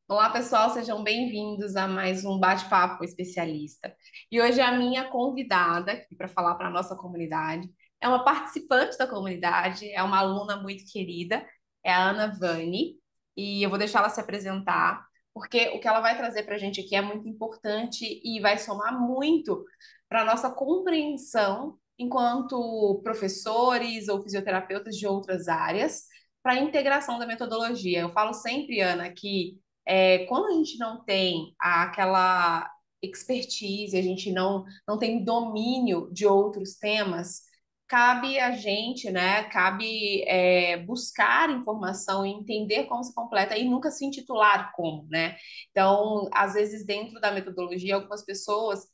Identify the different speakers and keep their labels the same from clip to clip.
Speaker 1: Olá, pessoal, sejam bem-vindos a mais um bate-papo especialista. E hoje a minha convidada aqui para falar para a nossa comunidade é uma participante da comunidade, é uma aluna muito querida, é a Ana Vani, e eu vou deixar ela se apresentar, porque o que ela vai trazer para a gente aqui é muito importante e vai somar muito para a nossa compreensão enquanto professores ou fisioterapeutas de outras áreas, para a integração da metodologia. Eu falo sempre, Ana, que quando a gente não tem aquela expertise, a gente não tem domínio de outros temas, cabe a gente, né? Cabe buscar informação e entender como se completa e nunca se intitular como, né? Então, às vezes, dentro da metodologia, algumas pessoas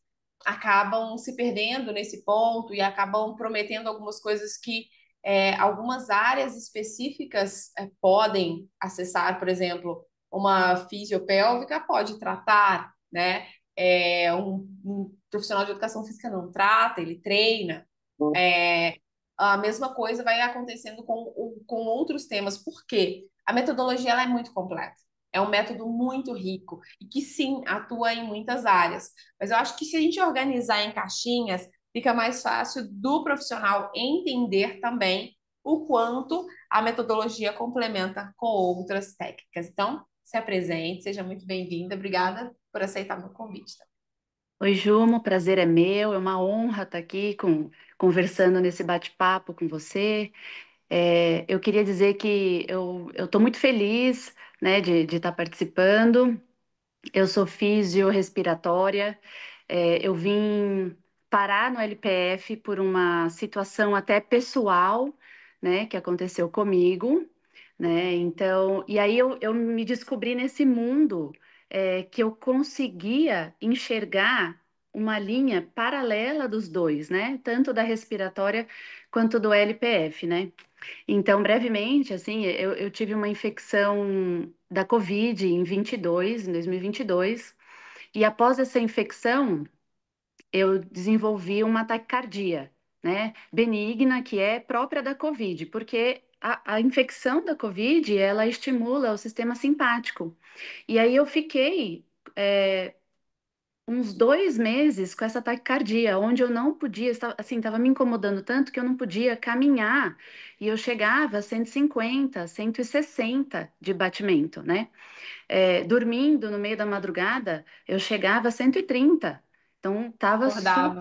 Speaker 1: acabam se perdendo nesse ponto e acabam prometendo algumas coisas que algumas áreas específicas podem acessar, por exemplo, uma fisiopélvica pode tratar, né? Um profissional de educação física não trata, ele treina. É, a mesma coisa vai acontecendo com outros temas. Por quê? A metodologia ela é muito completa. É um método muito rico e que sim atua em muitas áreas. Mas eu acho que se a gente organizar em caixinhas, fica mais fácil do profissional entender também o quanto a metodologia complementa com outras técnicas. Então, se apresente, seja muito bem-vinda. Obrigada por aceitar meu convite.
Speaker 2: Oi, Jumo, o prazer é meu, é uma honra estar aqui conversando nesse bate-papo com você. Eu queria dizer que eu estou muito feliz, né, de estar participando. Eu sou fisiorrespiratória. Eu vim parar no LPF por uma situação até pessoal, né, que aconteceu comigo, né? Então, e aí eu me descobri nesse mundo, que eu conseguia enxergar uma linha paralela dos dois, né? Tanto da respiratória quanto do LPF, né? Então, brevemente, assim, eu tive uma infecção da Covid em 2022, e após essa infecção, eu desenvolvi uma taquicardia, né, benigna, que é própria da Covid, porque a infecção da Covid, ela estimula o sistema simpático. E aí eu fiquei uns 2 meses com essa taquicardia, onde eu não podia, assim, estava me incomodando tanto que eu não podia caminhar, e eu chegava a 150, 160 de batimento, né? Dormindo no meio da madrugada, eu chegava a 130. Então,
Speaker 1: Acordava.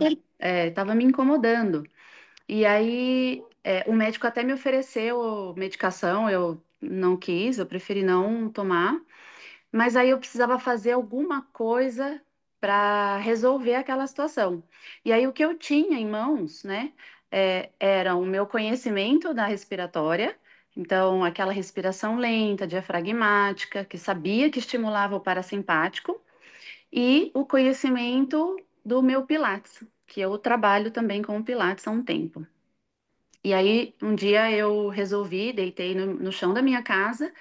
Speaker 2: tava me incomodando. E aí, o médico até me ofereceu medicação, eu não quis, eu preferi não tomar. Mas aí eu precisava fazer alguma coisa para resolver aquela situação. E aí o que eu tinha em mãos, né, era o meu conhecimento da respiratória, então aquela respiração lenta, diafragmática, que sabia que estimulava o parasimpático, e o conhecimento do meu Pilates, que eu trabalho também com o Pilates há um tempo. E aí, um dia eu resolvi, deitei no chão da minha casa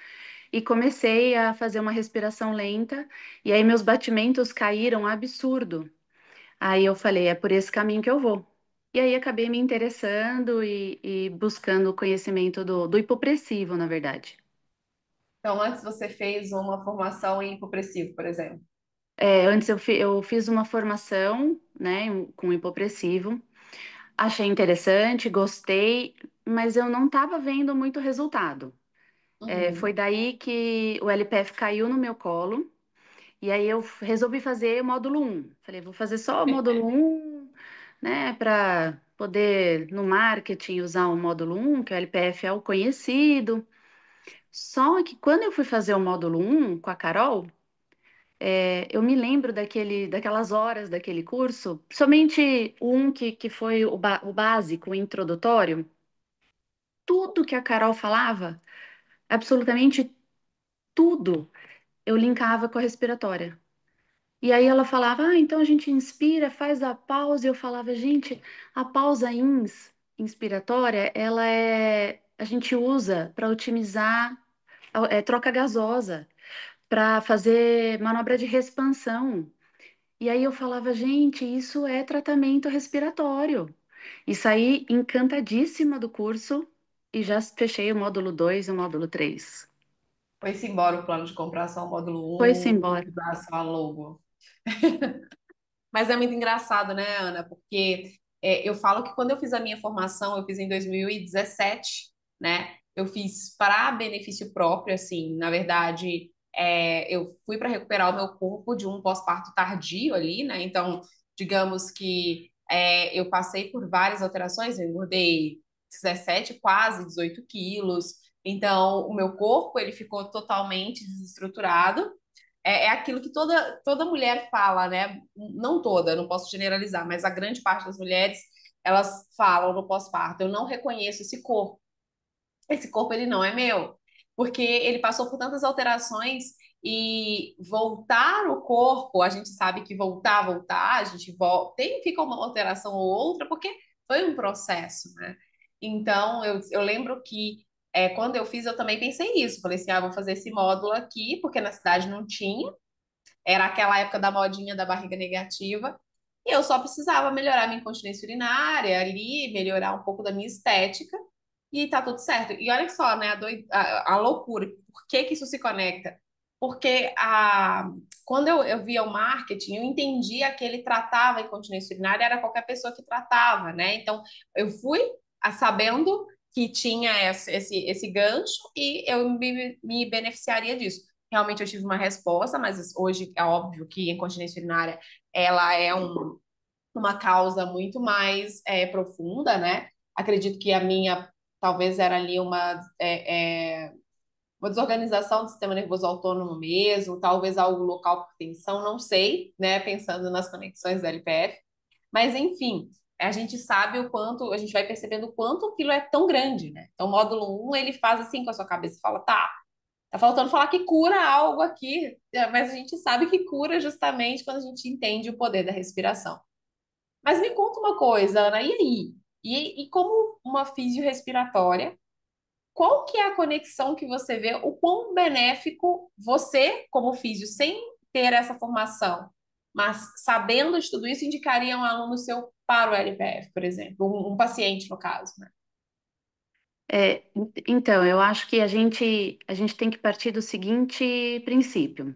Speaker 2: e comecei a fazer uma respiração lenta, e aí meus batimentos caíram absurdo. Aí eu falei, é por esse caminho que eu vou. E aí acabei me interessando e buscando o conhecimento do hipopressivo, na verdade.
Speaker 1: Então, antes você fez uma formação em hipopressivo, por exemplo.
Speaker 2: Antes eu fiz uma formação, né, com hipopressivo, achei interessante, gostei, mas eu não estava vendo muito resultado. Foi
Speaker 1: Uhum.
Speaker 2: daí que o LPF caiu no meu colo. E aí eu resolvi fazer o módulo um. Falei, vou fazer só o módulo um, né, para poder no marketing usar o módulo um, que o LPF é o conhecido. Só que quando eu fui fazer o módulo um com a Carol, eu me lembro daquelas horas daquele curso, somente um que foi o básico, o introdutório, tudo que a Carol falava, absolutamente tudo, eu linkava com a respiratória. E aí ela falava, então a gente inspira, faz a pausa, e eu falava, gente, a pausa inspiratória, a gente usa para otimizar, troca gasosa, para fazer manobra de expansão. E aí eu falava, gente, isso é tratamento respiratório. E saí encantadíssima do curso e já fechei o módulo 2 e o módulo 3.
Speaker 1: Foi-se embora o plano de comprar só o
Speaker 2: Foi-se
Speaker 1: módulo 1,
Speaker 2: embora.
Speaker 1: usar só a logo. Mas é muito engraçado, né, Ana? Porque eu falo que quando eu fiz a minha formação, eu fiz em 2017, né? Eu fiz para benefício próprio, assim, na verdade, eu fui para recuperar o meu corpo de um pós-parto tardio ali, né? Então, digamos que eu passei por várias alterações, eu engordei 17, quase 18 quilos. Então, o meu corpo, ele ficou totalmente desestruturado. É aquilo que toda mulher fala, né? Não toda, não posso generalizar, mas a grande parte das mulheres, elas falam no pós-parto, eu não reconheço esse corpo. Esse corpo, ele não é meu. Porque ele passou por tantas alterações e voltar o corpo, a gente sabe que voltar, a gente volta, fica uma alteração ou outra, porque foi um processo, né? Então, eu lembro que quando eu fiz, eu também pensei nisso. Falei assim, vou fazer esse módulo aqui, porque na cidade não tinha. Era aquela época da modinha da barriga negativa. E eu só precisava melhorar minha incontinência urinária ali, melhorar um pouco da minha estética e tá tudo certo. E olha só, né, a loucura. Por que que isso se conecta? Porque quando eu via o marketing, eu entendia que ele tratava a incontinência urinária, era qualquer pessoa que tratava, né? Então, eu fui sabendo que tinha esse gancho e eu me beneficiaria disso. Realmente eu tive uma resposta, mas hoje é óbvio que a incontinência urinária ela é uma causa muito mais profunda, né? Acredito que a minha talvez era ali uma desorganização do sistema nervoso autônomo mesmo, talvez algo local por tensão, não sei, né? Pensando nas conexões da LPF. Mas, enfim, a gente sabe o quanto, a gente vai percebendo o quanto aquilo é tão grande, né? Então, o módulo 1, ele faz assim com a sua cabeça, fala, tá faltando falar que cura algo aqui, mas a gente sabe que cura justamente quando a gente entende o poder da respiração. Mas me conta uma coisa, Ana, e aí? E como uma fisiorrespiratória, qual que é a conexão que você vê, o quão benéfico você, como físio, sem ter essa formação, mas sabendo de tudo isso, indicaria um aluno seu para o LPF, por exemplo, um paciente, no caso, né?
Speaker 2: Então, eu acho que a gente tem que partir do seguinte princípio.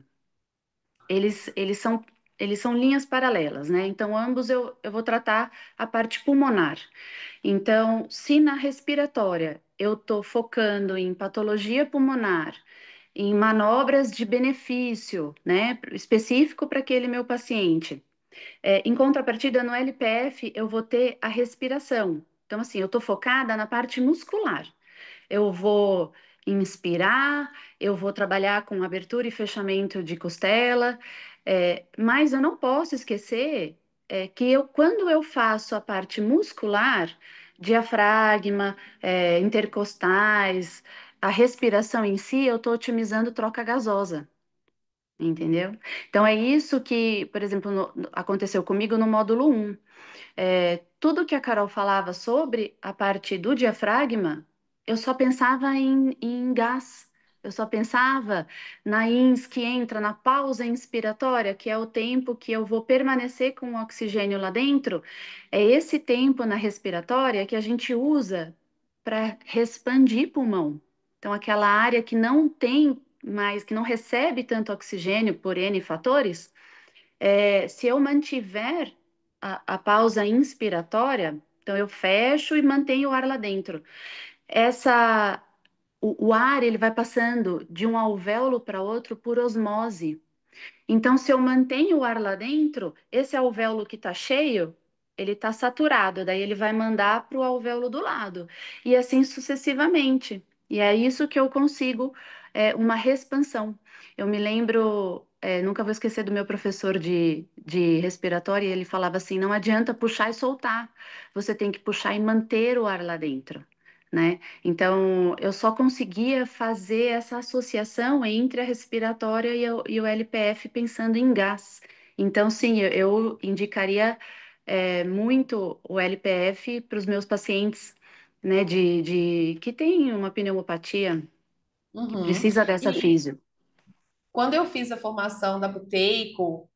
Speaker 2: Eles, eles são, eles são linhas paralelas, né? Então, ambos eu vou tratar a parte pulmonar. Então, se na respiratória eu estou focando em patologia pulmonar, em manobras de benefício, né, específico para aquele meu paciente, em contrapartida, no LPF, eu vou ter a respiração. Então, assim, eu estou focada na parte muscular. Eu vou inspirar, eu vou trabalhar com abertura e fechamento de costela, mas eu não posso esquecer que quando eu faço a parte muscular, diafragma, intercostais, a respiração em si, eu estou otimizando troca gasosa. Entendeu? Então é isso que, por exemplo, aconteceu comigo no módulo 1. Tudo que a Carol falava sobre a parte do diafragma, eu só pensava em gás. Eu só pensava na ins que entra na pausa inspiratória, que é o tempo que eu vou permanecer com o oxigênio lá dentro. É esse tempo na respiratória que a gente usa para expandir pulmão. Então, aquela área que não tem mais, que não recebe tanto oxigênio por N fatores, se eu mantiver a pausa inspiratória, então eu fecho e mantenho o ar lá dentro. Essa, o ar ele vai passando de um alvéolo para outro por osmose. Então, se eu mantenho o ar lá dentro, esse alvéolo que está cheio, ele está saturado, daí ele vai mandar para o alvéolo do lado, e assim sucessivamente. E é isso que eu consigo, uma expansão. Eu me lembro, nunca vou esquecer do meu professor de respiratória, ele falava assim: não adianta puxar e soltar, você tem que puxar e manter o ar lá dentro. Né? Então, eu só conseguia fazer essa associação entre a respiratória e o LPF pensando em gás. Então, sim, eu indicaria muito o LPF para os meus pacientes, né, que têm uma pneumopatia, que
Speaker 1: Uhum.
Speaker 2: precisa dessa físio.
Speaker 1: Quando eu fiz a formação da Buteyko,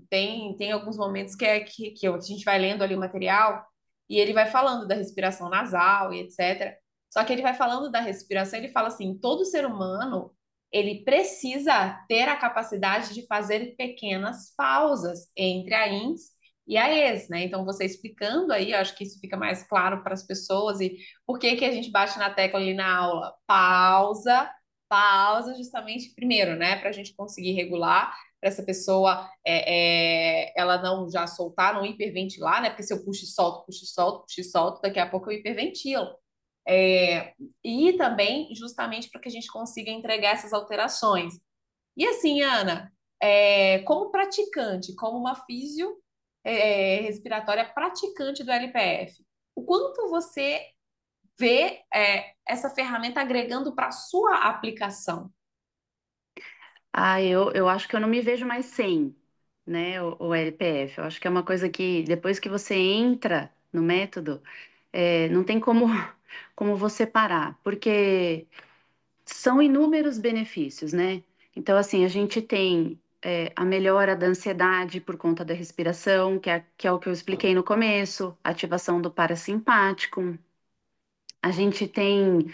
Speaker 1: tem alguns momentos que a gente vai lendo ali o material e ele vai falando da respiração nasal e etc. Só que ele vai falando da respiração, ele fala assim, todo ser humano, ele precisa ter a capacidade de fazer pequenas pausas entre a ins e a ex, né? Então, você explicando aí, eu acho que isso fica mais claro para as pessoas e por que que a gente bate na tecla ali na aula? Pausa, pausa, justamente primeiro, né? Para a gente conseguir regular, para essa pessoa ela não já soltar, não hiperventilar, né? Porque se eu puxo e solto, puxo e solto, puxo e solto, daqui a pouco eu hiperventilo. É, e também, justamente para que a gente consiga entregar essas alterações. E assim, Ana, como praticante, como uma físio respiratória praticante do LPF, o quanto você vê essa ferramenta agregando para a sua aplicação?
Speaker 2: Ah, eu acho que eu não me vejo mais sem, né, o LPF. Eu acho que é uma coisa que depois que você entra no método, não tem como, como você parar, porque são inúmeros benefícios, né? Então, assim, a gente tem a melhora da ansiedade por conta da respiração, que é o que eu expliquei no começo, ativação do parasimpático. A gente tem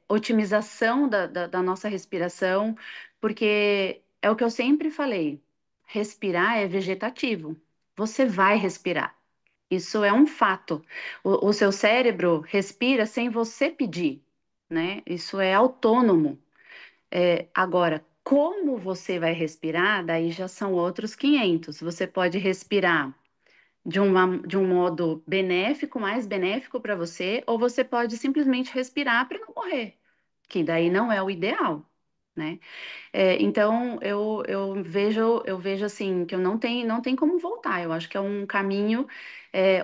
Speaker 2: otimização da nossa respiração, porque é o que eu sempre falei: respirar é vegetativo. Você vai respirar. Isso é um fato. O seu cérebro respira sem você pedir, né? Isso é autônomo. Agora, como você vai respirar, daí já são outros 500. Você pode respirar de um modo benéfico, mais benéfico para você, ou você pode simplesmente respirar para não morrer, que daí não é o ideal, né? Então eu vejo assim que eu não tem como voltar. Eu acho que é um caminho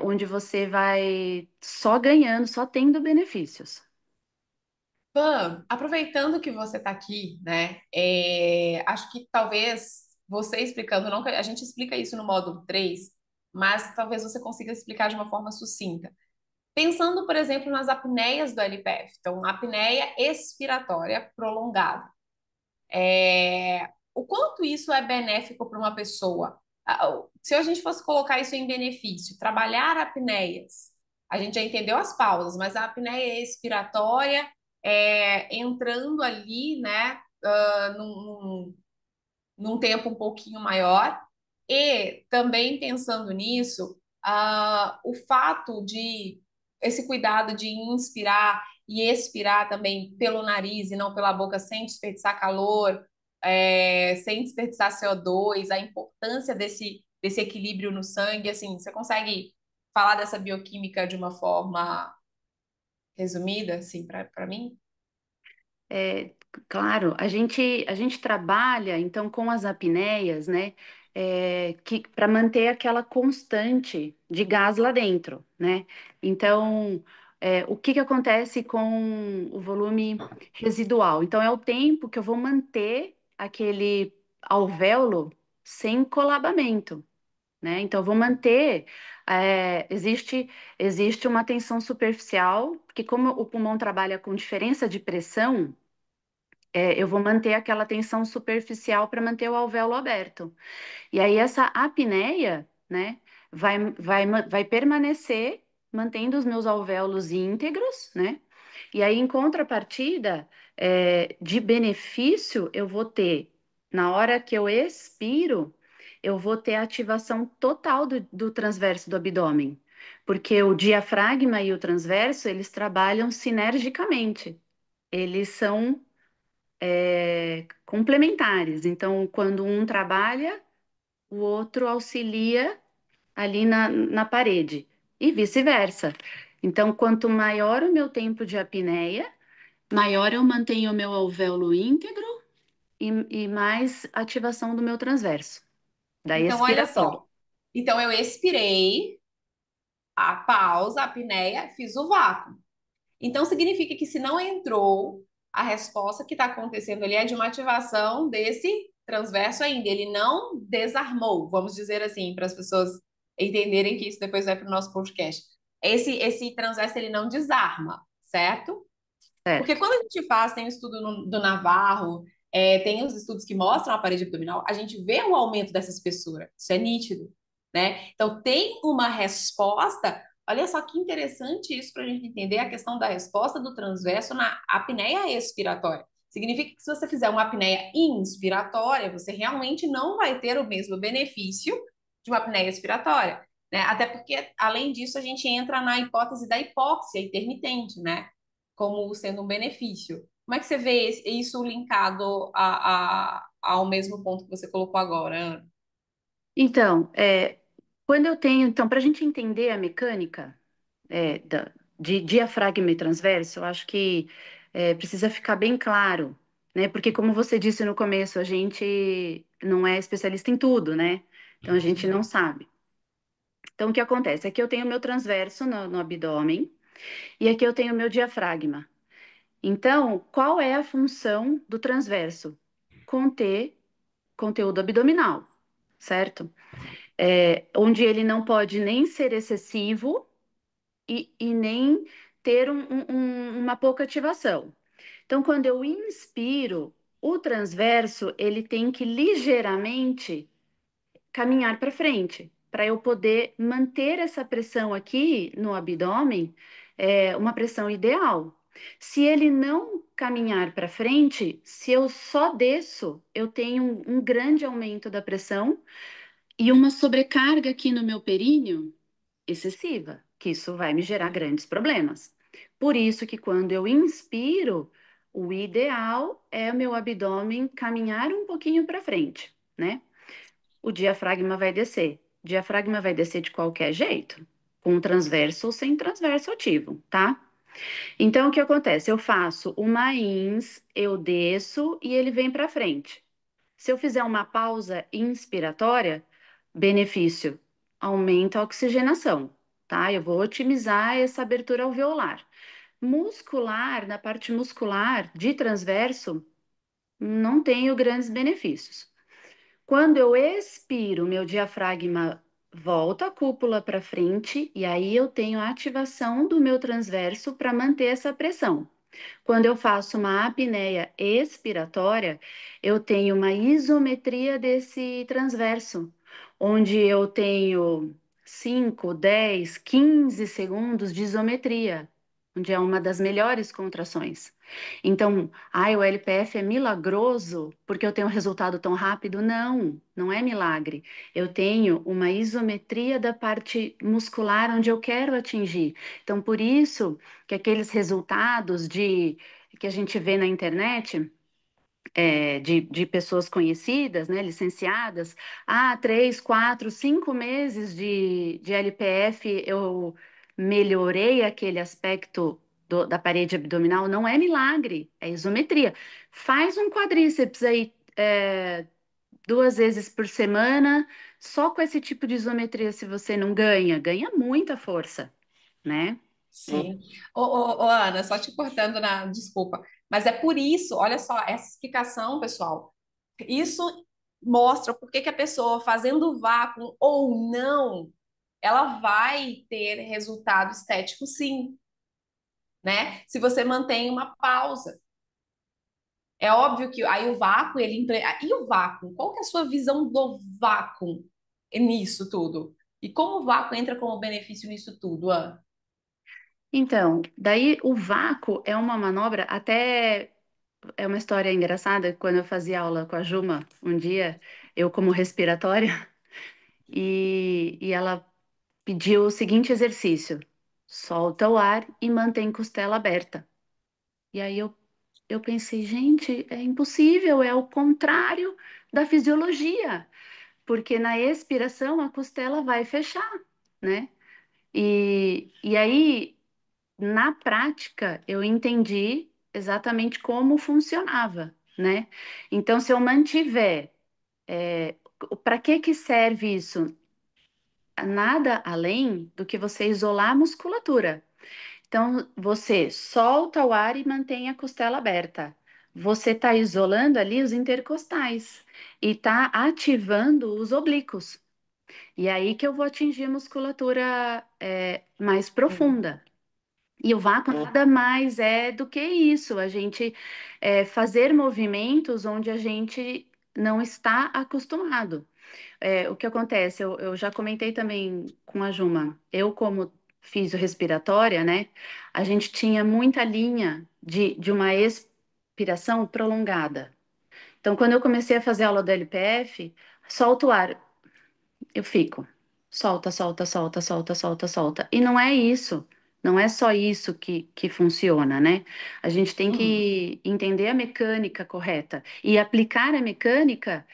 Speaker 2: onde você vai só ganhando, só tendo benefícios.
Speaker 1: Pam, aproveitando que você está aqui, né? Acho que talvez você explicando, não, que a gente explica isso no módulo 3, mas talvez você consiga explicar de uma forma sucinta. Pensando, por exemplo, nas apneias do LPF, então, apneia expiratória prolongada. O quanto isso é benéfico para uma pessoa? Se a gente fosse colocar isso em benefício, trabalhar apneias, a gente já entendeu as pausas, mas a apneia expiratória entrando ali, né, num tempo um pouquinho maior. E também pensando nisso, o fato de esse cuidado de inspirar e expirar também pelo nariz e não pela boca, sem desperdiçar calor, sem desperdiçar CO2, a importância desse equilíbrio no sangue, assim, você consegue falar dessa bioquímica de uma forma resumida, assim, para mim?
Speaker 2: É, claro, a gente trabalha então com as apneias, né? Que para manter aquela constante de gás lá dentro, né? Então, o que que acontece com o volume residual? Então, é o tempo que eu vou manter aquele alvéolo sem colabamento, né? Então, eu vou manter. Existe uma tensão superficial, porque como o pulmão trabalha com diferença de pressão, eu vou manter aquela tensão superficial para manter o alvéolo aberto. E aí essa apneia, né, vai permanecer mantendo os meus alvéolos íntegros, né? E aí, em contrapartida, de benefício, eu vou ter, na hora que eu expiro, eu vou ter a ativação total do transverso do abdômen, porque o diafragma e o transverso, eles trabalham sinergicamente. Eles são complementares. Então, quando um trabalha, o outro auxilia ali na parede, e vice-versa. Então, quanto maior o meu tempo de apneia, maior eu mantenho o meu alvéolo íntegro e mais ativação do meu transverso, da
Speaker 1: Então, olha
Speaker 2: expiratória.
Speaker 1: só. Então, eu expirei, a pausa, a apneia, fiz o vácuo. Então, significa que se não entrou, a resposta que está acontecendo ali é de uma ativação desse transverso ainda. Ele não desarmou, vamos dizer assim, para as pessoas entenderem que isso depois vai para o nosso podcast. Esse transverso, ele não desarma, certo? Porque
Speaker 2: Certo.
Speaker 1: quando a gente faz, tem um estudo do Navarro, tem os estudos que mostram a parede abdominal, a gente vê o aumento dessa espessura. Isso é nítido, né? Então, tem uma resposta. Olha só que interessante isso para a gente entender a questão da resposta do transverso na apneia expiratória. Significa que se você fizer uma apneia inspiratória, você realmente não vai ter o mesmo benefício de uma apneia expiratória, né? Até porque, além disso, a gente entra na hipótese da hipóxia intermitente, né? Como sendo um benefício. Como é que você vê isso linkado ao mesmo ponto que você colocou agora, Ana?
Speaker 2: Então, quando eu tenho, então, para a gente entender a mecânica de diafragma e transverso, eu acho que precisa ficar bem claro, né? Porque, como você disse no começo, a gente não é especialista em tudo, né? Então, a gente não sabe. Então, o que acontece? Aqui eu tenho meu transverso no abdômen e aqui eu tenho meu diafragma. Então, qual é a função do transverso? Conter conteúdo abdominal, certo? Onde ele não pode nem ser excessivo e nem ter uma pouca ativação. Então, quando eu inspiro, o transverso ele tem que ligeiramente caminhar para frente, para eu poder manter essa pressão aqui no abdômen, uma pressão ideal. Se ele não caminhar para frente, se eu só desço, eu tenho um grande aumento da pressão e uma sobrecarga aqui no meu períneo excessiva, que isso vai me gerar grandes problemas. Por isso que quando eu inspiro, o ideal é o meu abdômen caminhar um pouquinho para frente, né? O diafragma vai descer. O diafragma vai descer de qualquer jeito, com transverso ou sem transverso ativo, tá? Então, o que acontece? Eu faço uma ins, eu desço e ele vem para frente. Se eu fizer uma pausa inspiratória, benefício, aumenta a oxigenação, tá? Eu vou otimizar essa abertura alveolar. Muscular, na parte muscular de transverso, não tenho grandes benefícios. Quando eu expiro, meu diafragma volta a cúpula para frente e aí eu tenho a ativação do meu transverso para manter essa pressão. Quando eu faço uma apneia expiratória, eu tenho uma isometria desse transverso, onde eu tenho 5, 10, 15 segundos de isometria, onde é uma das melhores contrações. Então, o LPF é milagroso porque eu tenho um resultado tão rápido? Não, não é milagre. Eu tenho uma isometria da parte muscular onde eu quero atingir. Então, por isso que aqueles resultados que a gente vê na internet, de pessoas conhecidas, né, licenciadas, 3, 4, 5 meses de LPF eu melhorei aquele aspecto da parede abdominal, não é milagre, é isometria. Faz um quadríceps aí 2 vezes por semana, só com esse tipo de isometria, se você não ganha, ganha muita força, né?
Speaker 1: Sim. Ô, Ana, só te cortando na desculpa, mas é por isso, olha só, essa explicação, pessoal, isso mostra por que que a pessoa fazendo vácuo ou não, ela vai ter resultado estético, sim, né? Se você mantém uma pausa. É óbvio que aí o vácuo, E o vácuo? Qual que é a sua visão do vácuo nisso tudo? E como o vácuo entra como benefício nisso tudo, Ana?
Speaker 2: Então, daí o vácuo é uma manobra, até é uma história engraçada, quando eu fazia aula com a Juma, um dia, eu como respiratória, e ela pediu o seguinte exercício: solta o ar e mantém costela aberta. E aí eu pensei, gente, é impossível, é o contrário da fisiologia, porque na expiração a costela vai fechar, né? E aí na prática, eu entendi exatamente como funcionava, né? Então, se eu mantiver, para que que serve isso? Nada além do que você isolar a musculatura. Então, você solta o ar e mantém a costela aberta. Você está isolando ali os intercostais e está ativando os oblíquos. E aí que eu vou atingir a musculatura, mais profunda. E o vácuo nada mais é do que isso, a gente fazer movimentos onde a gente não está acostumado. O que acontece, eu já comentei também com a Juma, eu como fiz o respiratória, né? A gente tinha muita linha de uma expiratória. respiração prolongada. Então, quando eu comecei a fazer aula do LPF, solta o ar, eu fico. Solta, solta, solta, solta, solta, solta. E não é isso. Não é só isso que funciona, né? A gente tem
Speaker 1: Uhum.
Speaker 2: que entender a mecânica correta e aplicar a mecânica,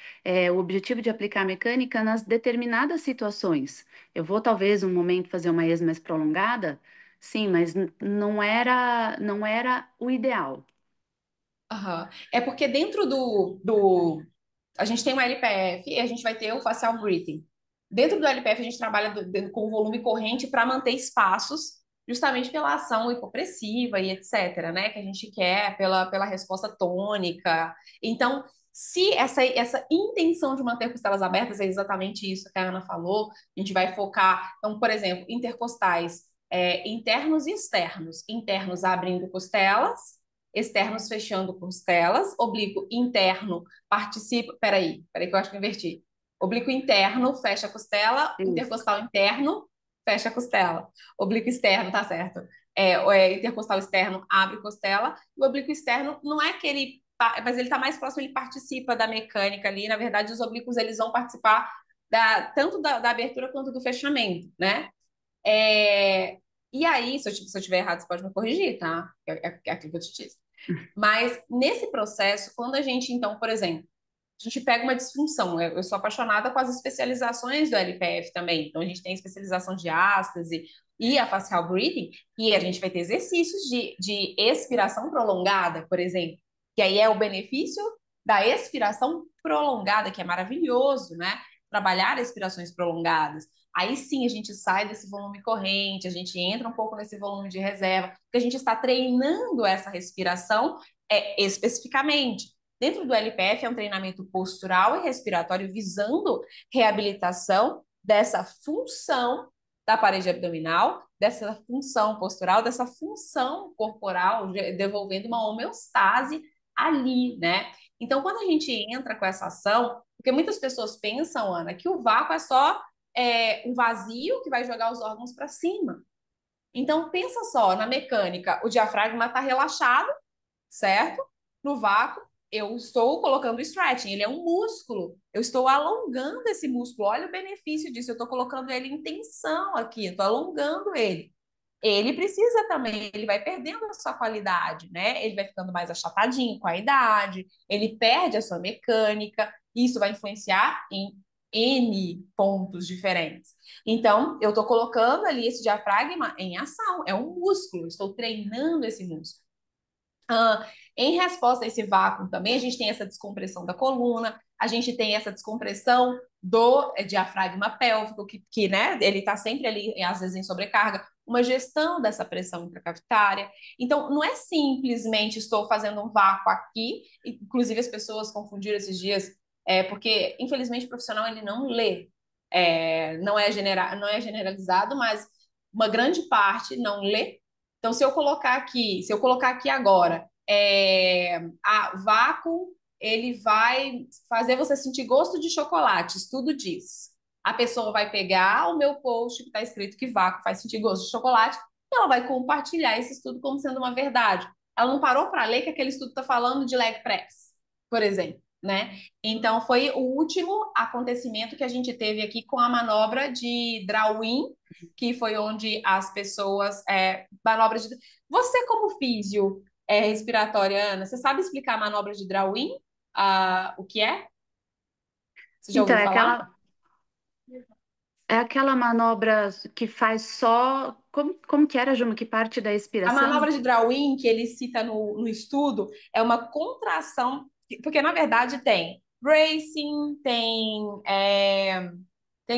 Speaker 2: o objetivo de aplicar a mecânica nas determinadas situações. Eu vou, talvez, um momento fazer uma ex mais prolongada, sim, mas não era o ideal.
Speaker 1: Aham. É porque dentro a gente tem um LPF e a gente vai ter o facial breathing. Dentro do LPF, a gente trabalha com volume corrente para manter espaços, justamente pela ação hipopressiva e etc., né? Que a gente quer pela resposta tônica. Então, se essa intenção de manter costelas abertas é exatamente isso que a Ana falou, a gente vai focar. Então, por exemplo, intercostais internos e externos. Internos abrindo costelas, externos fechando costelas, oblíquo interno participa. Peraí, que eu acho que eu inverti. Oblíquo interno fecha a costela,
Speaker 2: Isso.
Speaker 1: intercostal interno fecha a costela. Oblíquo externo, tá certo. Intercostal externo abre costela, e o oblíquo externo não é que ele. Mas ele está mais próximo, ele participa da mecânica ali. Na verdade, os oblíquos eles vão participar tanto da abertura quanto do fechamento, né? É, e aí, se eu tiver errado, você pode me corrigir, tá? É aquilo que eu te disse. Mas nesse processo, quando a gente, então, por exemplo, a gente pega uma disfunção. Eu sou apaixonada com as especializações do LPF também. Então, a gente tem especialização de ástase e a facial breathing, e a gente vai ter exercícios de expiração prolongada, por exemplo, que aí é o benefício da expiração prolongada, que é maravilhoso, né? Trabalhar expirações prolongadas. Aí sim a gente sai desse volume corrente, a gente entra um pouco nesse volume de reserva, porque a gente está treinando essa respiração especificamente. Dentro do LPF é um treinamento postural e respiratório visando reabilitação dessa função da parede abdominal, dessa função postural, dessa função corporal, devolvendo uma homeostase ali, né? Então, quando a gente entra com essa ação, porque muitas pessoas pensam, Ana, que o vácuo é só um vazio que vai jogar os órgãos para cima. Então, pensa só, na mecânica, o diafragma está relaxado, certo? No vácuo, eu estou colocando stretching, ele é um músculo. Eu estou alongando esse músculo. Olha o benefício disso. Eu estou colocando ele em tensão aqui, estou alongando ele. Ele precisa também, ele vai perdendo a sua qualidade, né? Ele vai ficando mais achatadinho com a idade, ele perde a sua mecânica, isso vai influenciar em N pontos diferentes. Então, eu estou colocando ali esse diafragma em ação, é um músculo, estou treinando esse músculo. Ah, em resposta a esse vácuo também, a gente tem essa descompressão da coluna, a gente tem essa descompressão do diafragma pélvico, que né, ele está sempre ali, às vezes, em sobrecarga, uma gestão dessa pressão intracavitária. Então, não é simplesmente estou fazendo um vácuo aqui, inclusive as pessoas confundiram esses dias, porque, infelizmente, o profissional ele não lê, não é generalizado, mas uma grande parte não lê. Então, se eu colocar aqui agora, a vácuo, ele vai fazer você sentir gosto de chocolate, estudo diz. A pessoa vai pegar o meu post que está escrito que vácuo faz sentir gosto de chocolate e ela vai compartilhar esse estudo como sendo uma verdade. Ela não parou para ler que aquele estudo está falando de leg press, por exemplo, né? Então, foi o último acontecimento que a gente teve aqui com a manobra de Drawin, que foi onde as pessoas. Manobra de. Você, como físio respiratória, Ana, você sabe explicar a manobra de Drawin? O que é? Você já
Speaker 2: Então,
Speaker 1: ouviu falar?
Speaker 2: é aquela manobra que faz só. Como que era, Juma? Que parte da
Speaker 1: A
Speaker 2: expiração?
Speaker 1: manobra de Drawin, que ele cita no estudo, é uma contração, porque na verdade tem bracing, tem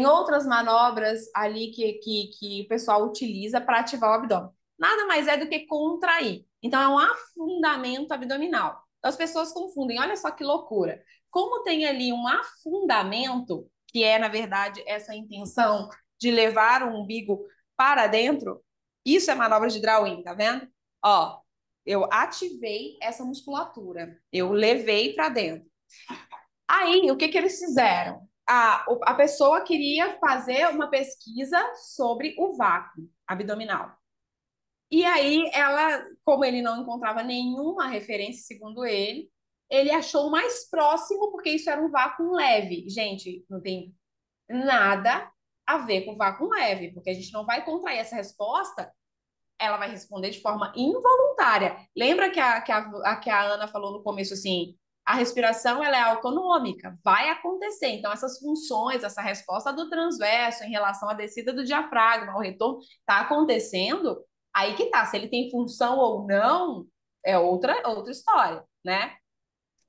Speaker 1: outras manobras ali que o pessoal utiliza para ativar o abdômen. Nada mais é do que contrair. Então, é um afundamento abdominal. Então, as pessoas confundem, olha só que loucura. Como tem ali um afundamento, que é, na verdade, essa intenção de levar o umbigo para dentro, isso é manobra de drawing, tá vendo? Ó, eu ativei essa musculatura, eu levei para dentro. Aí, o que que eles fizeram? A pessoa queria fazer uma pesquisa sobre o vácuo abdominal. E aí ela, como ele não encontrava nenhuma referência, segundo ele achou o mais próximo, porque isso era um vácuo leve. Gente, não tem nada a ver com vácuo leve, porque a gente não vai contrair essa resposta, ela vai responder de forma involuntária. Lembra que a Ana falou no começo assim, a respiração ela é autonômica, vai acontecer. Então, essas funções, essa resposta do transverso em relação à descida do diafragma, ao retorno, está acontecendo, aí que tá. Se ele tem função ou não, é outra história, né?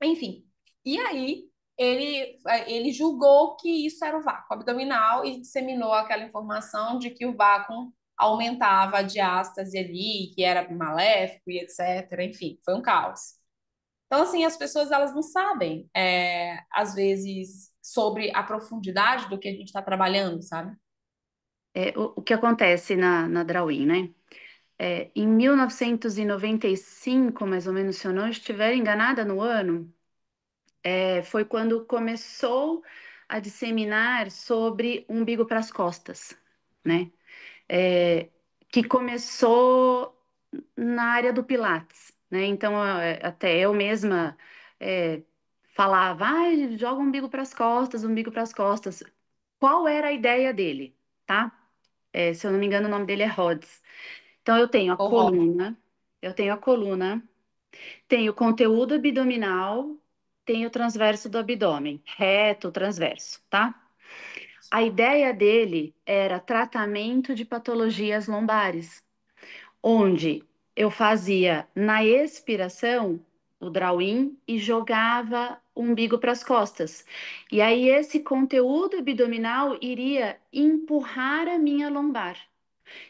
Speaker 1: Enfim, e aí ele julgou que isso era o vácuo abdominal e disseminou aquela informação de que o vácuo aumentava a diástase ali, que era maléfico e etc. Enfim, foi um caos. Então, assim, as pessoas elas não sabem, às vezes, sobre a profundidade do que a gente está trabalhando, sabe?
Speaker 2: O que acontece na Drawin, né? Em 1995, mais ou menos, se eu não estiver enganada no ano, foi quando começou a disseminar sobre umbigo para as costas, né? É, que começou na área do Pilates, né? Então, até eu mesma é, falava, joga o umbigo para as costas, umbigo para as costas. Qual era a ideia dele, tá? Se eu não me engano, o nome dele é Rhodes. Então,
Speaker 1: Horror.
Speaker 2: eu tenho a coluna, tenho conteúdo abdominal, tenho o transverso do abdômen, reto, transverso, tá? A ideia dele era tratamento de patologias lombares, onde eu fazia na expiração o draw-in e jogava o umbigo para as costas. E aí esse conteúdo abdominal iria empurrar a minha lombar.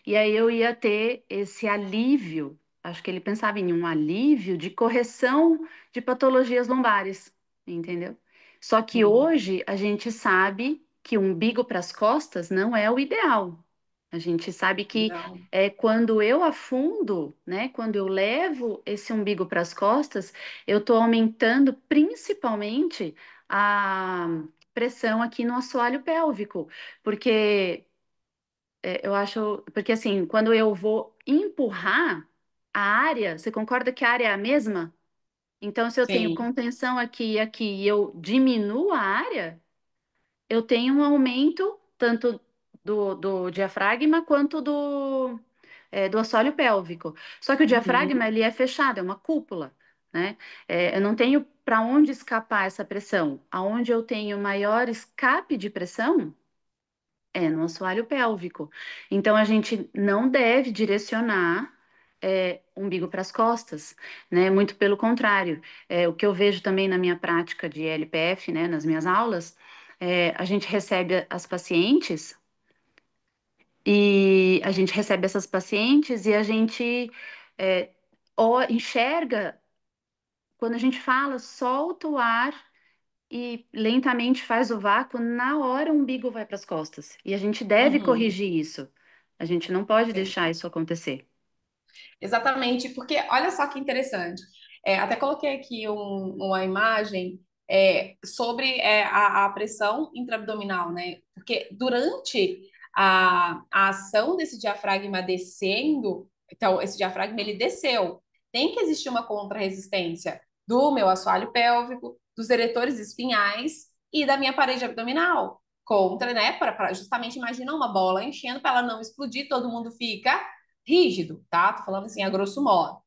Speaker 2: E aí eu ia ter esse alívio, acho que ele pensava em um alívio de correção de patologias lombares, entendeu? Só que
Speaker 1: Uhum.
Speaker 2: hoje a gente sabe que o umbigo para as costas não é o ideal. A gente sabe que
Speaker 1: Não.
Speaker 2: quando eu afundo, né, quando eu levo esse umbigo para as costas, eu estou aumentando principalmente a pressão aqui no assoalho pélvico, porque eu acho, porque assim, quando eu vou empurrar a área, você concorda que a área é a mesma? Então, se eu tenho
Speaker 1: Sim.
Speaker 2: contenção aqui e aqui e eu diminuo a área, eu tenho um aumento tanto do diafragma quanto do assoalho pélvico. Só que o diafragma,
Speaker 1: Uhum.
Speaker 2: ele é fechado, é uma cúpula, né? Eu não tenho para onde escapar essa pressão. Aonde eu tenho maior escape de pressão, no assoalho pélvico. Então, a gente não deve direcionar umbigo para as costas, né? Muito pelo contrário. O que eu vejo também na minha prática de LPF, né, nas minhas aulas, a gente recebe as pacientes e a gente recebe essas pacientes e a gente enxerga, quando a gente fala, solta o ar e lentamente faz o vácuo, na hora o umbigo vai para as costas. E a gente deve
Speaker 1: Uhum.
Speaker 2: corrigir isso. A gente não pode
Speaker 1: Sim.
Speaker 2: deixar isso acontecer.
Speaker 1: Exatamente, porque olha só que interessante. Até coloquei aqui uma imagem sobre a pressão intraabdominal, né? Porque durante a ação desse diafragma descendo, então esse diafragma ele desceu, tem que existir uma contrarresistência do meu assoalho pélvico, dos eretores espinhais e da minha parede abdominal contra, né? Para justamente imagina uma bola enchendo para ela não explodir, todo mundo fica rígido, tá? Tô falando assim a grosso modo.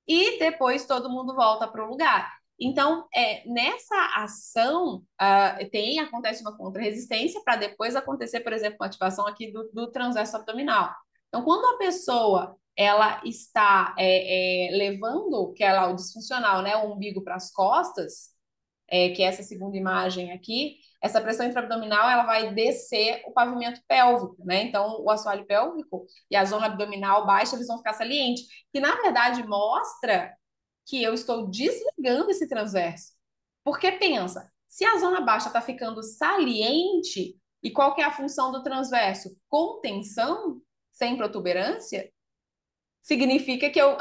Speaker 1: E depois todo mundo volta para o lugar. Então, nessa ação, acontece uma contra-resistência para depois acontecer, por exemplo, uma ativação aqui do transverso abdominal. Então, quando a pessoa ela está levando que ela o disfuncional, né, o umbigo para as costas, que é essa segunda imagem aqui, essa pressão intraabdominal ela vai descer o pavimento pélvico, né? Então, o assoalho pélvico e a zona abdominal baixa eles vão ficar salientes, que na verdade mostra que eu estou desligando esse transverso. Porque pensa, se a zona baixa está ficando saliente, e qual que é a função do transverso? Contenção, sem protuberância, significa que eu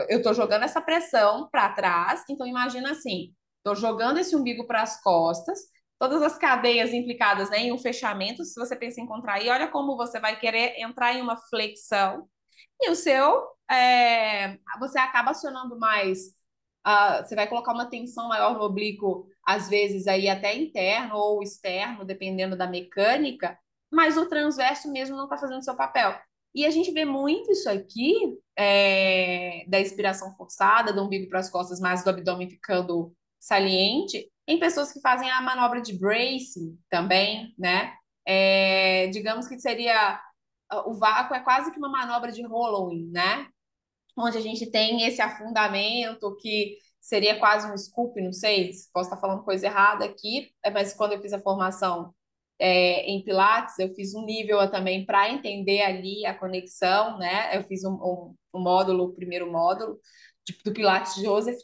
Speaker 1: estou jogando essa pressão para trás. Então, imagina assim: estou jogando esse umbigo para as costas, todas as cadeias implicadas, né, em um fechamento. Se você pensa em contrair, olha como você vai querer entrar em uma flexão. E o seu, você acaba acionando mais, você vai colocar uma tensão maior no oblíquo, às vezes aí até interno ou externo, dependendo da mecânica, mas o transverso mesmo não está fazendo seu papel. E a gente vê muito isso aqui, da expiração forçada, do umbigo para as costas, mas do abdômen ficando saliente, em pessoas que fazem a manobra de bracing também, né? Digamos que seria o vácuo é quase que uma manobra de hollowing, né? Onde a gente tem esse afundamento que seria quase um scoop, não sei, posso estar falando coisa errada aqui, mas quando eu fiz a formação em Pilates, eu fiz um nível também para entender ali a conexão, né? Eu fiz um módulo, o primeiro módulo do Pilates Joseph,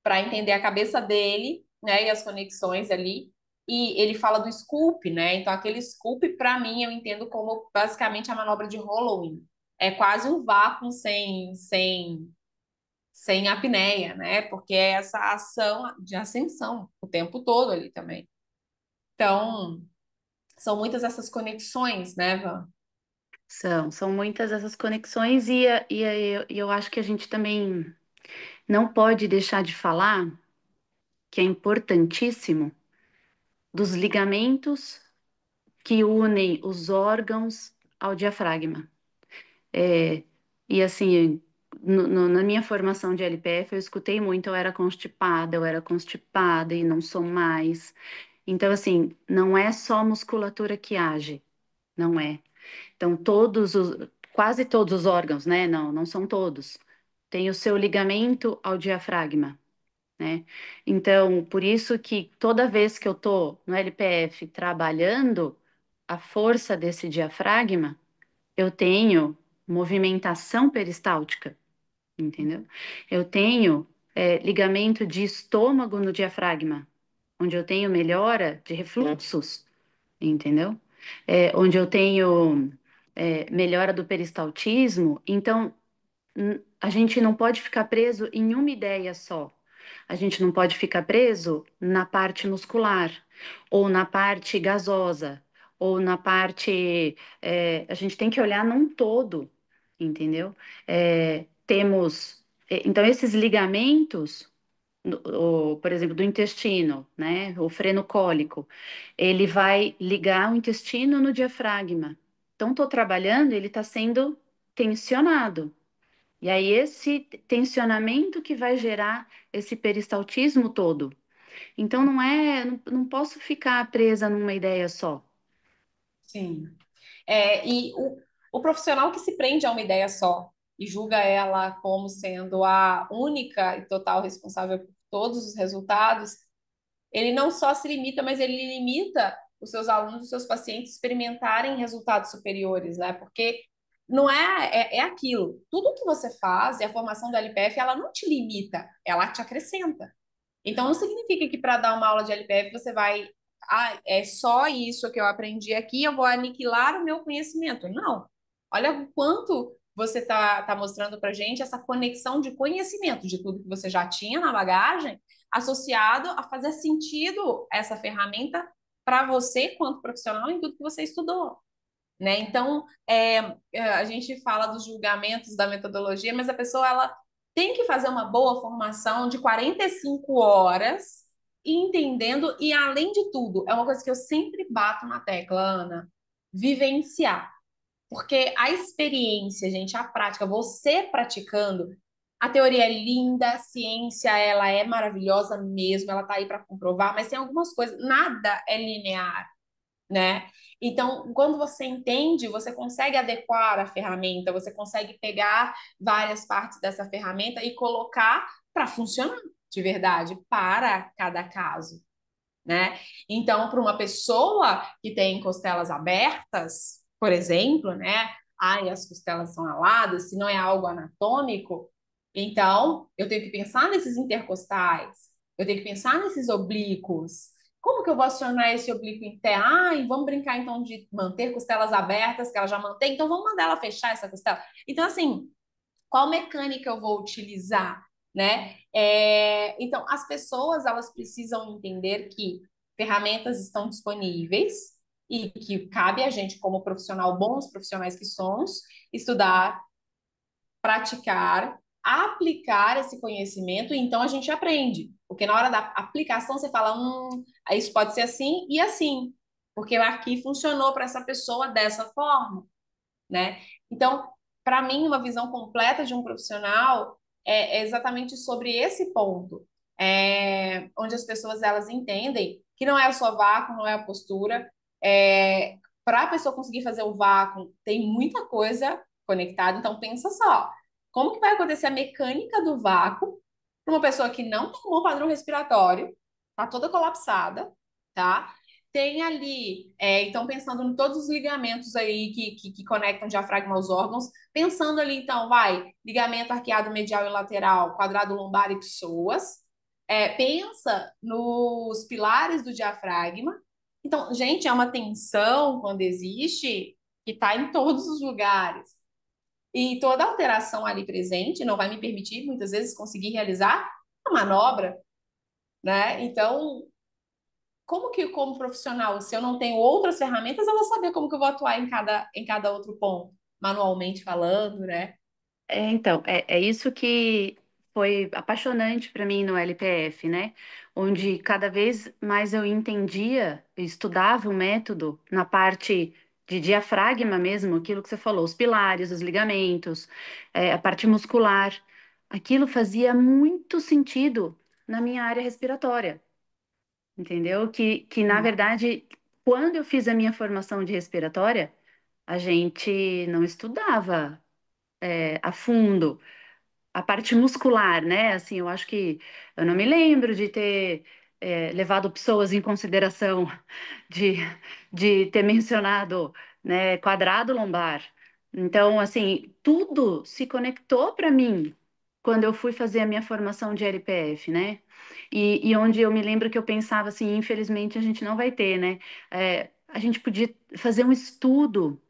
Speaker 1: para entender a cabeça dele, né, e as conexões ali. E ele fala do scoop, né? Então, aquele scoop, para mim, eu entendo como basicamente a manobra de hollowing. É quase um vácuo sem apneia, né? Porque é essa ação de ascensão o tempo todo ali também. Então, são muitas essas conexões, né, Van?
Speaker 2: São muitas essas conexões e eu acho que a gente também não pode deixar de falar que é importantíssimo dos ligamentos que unem os órgãos ao diafragma. É, e assim, na minha formação de LPF, eu escutei muito, eu era constipada e não sou mais. Então, assim, não é só musculatura que age, não é. Então, quase todos os órgãos, né? Não, não são todos. Tem o seu ligamento ao diafragma, né? Então, por isso que toda vez que eu tô no LPF trabalhando a força desse diafragma, eu tenho movimentação peristáltica, entendeu? Eu tenho ligamento de estômago no diafragma, onde eu tenho melhora de refluxos, entendeu? Onde eu tenho melhora do peristaltismo. Então, a gente não pode ficar preso em uma ideia só. A gente não pode ficar preso na parte muscular, ou na parte gasosa, ou na parte. A gente tem que olhar num todo, entendeu? Então, esses ligamentos, por exemplo, do intestino, né? O freno cólico, ele vai ligar o intestino no diafragma. Então, estou trabalhando, ele está sendo tensionado. E aí, esse tensionamento que vai gerar esse peristaltismo todo. Então, não posso ficar presa numa ideia só.
Speaker 1: Sim. E o profissional que se prende a uma ideia só e julga ela como sendo a única e total responsável por todos os resultados, ele não só se limita, mas ele limita os seus alunos, os seus pacientes experimentarem resultados superiores, né? Porque não é aquilo. Tudo que você faz e a formação do LPF, ela não te limita, ela te acrescenta. Então, não significa que para dar uma aula de LPF você vai, é só isso que eu aprendi aqui, eu vou aniquilar o meu conhecimento. Não. Olha o quanto você tá mostrando para gente essa conexão de conhecimento de tudo que você já tinha na bagagem, associado a fazer sentido essa ferramenta para você, quanto profissional, em tudo que você estudou. Né? Então, a gente fala dos julgamentos da metodologia, mas a pessoa ela tem que fazer uma boa formação de 45 horas, entendendo, e além de tudo, é uma coisa que eu sempre bato na tecla, Ana, vivenciar. Porque a experiência, gente, a prática, você praticando, a teoria é linda, a ciência ela é maravilhosa mesmo, ela tá aí para comprovar, mas tem algumas coisas, nada é linear, né? Então, quando você entende, você consegue adequar a ferramenta, você consegue pegar várias partes dessa ferramenta e colocar para funcionar de verdade para cada caso, né? Então, para uma pessoa que tem costelas abertas, por exemplo, né? Ai, as costelas são aladas, se não é algo anatômico, então eu tenho que pensar nesses intercostais, eu tenho que pensar nesses oblíquos. Como que eu vou acionar esse oblíquo interno? Ai, vamos brincar então de manter costelas abertas, que ela já mantém, então vamos mandar ela fechar essa costela. Então, assim, qual mecânica eu vou utilizar, né? Então, as pessoas elas precisam entender que ferramentas estão disponíveis, e que cabe a gente, como profissional, bons profissionais que somos, estudar, praticar, aplicar esse conhecimento, e então a gente aprende. Porque na hora da aplicação você fala, isso pode ser assim e assim, porque aqui funcionou para essa pessoa dessa forma, né? Então, para mim, uma visão completa de um profissional é exatamente sobre esse ponto, onde as pessoas elas entendem que não é só vácuo, não é a postura. Para a pessoa conseguir fazer o vácuo, tem muita coisa conectada. Então, pensa só, como que vai acontecer a mecânica do vácuo para uma pessoa que não tem um bom padrão respiratório, tá toda colapsada, tá? Tem ali, então, pensando em todos os ligamentos aí que conectam o diafragma aos órgãos, pensando ali, então, ligamento arqueado medial e lateral, quadrado lombar e psoas. Pensa nos pilares do diafragma. Então, gente, é uma tensão quando existe que está em todos os lugares. E toda alteração ali presente não vai me permitir, muitas vezes, conseguir realizar a manobra, né? Então, como que, como profissional, se eu não tenho outras ferramentas, eu vou saber como que eu vou atuar em cada outro ponto, manualmente falando, né?
Speaker 2: Então, é isso que foi apaixonante para mim no LPF, né? Onde cada vez mais eu entendia, eu estudava o método na parte de diafragma mesmo, aquilo que você falou, os pilares, os ligamentos, a parte muscular. Aquilo fazia muito sentido na minha área respiratória, entendeu? Que na
Speaker 1: Hum.
Speaker 2: verdade, quando eu fiz a minha formação de respiratória, a gente não estudava, a fundo a parte muscular, né? Assim, eu acho que eu não me lembro de ter levado pessoas em consideração, de, de ter mencionado, né, quadrado lombar. Então, assim, tudo se conectou para mim quando eu fui fazer a minha formação de LPF, né? E onde eu me lembro que eu pensava assim, infelizmente a gente não vai ter, né? A gente podia fazer um estudo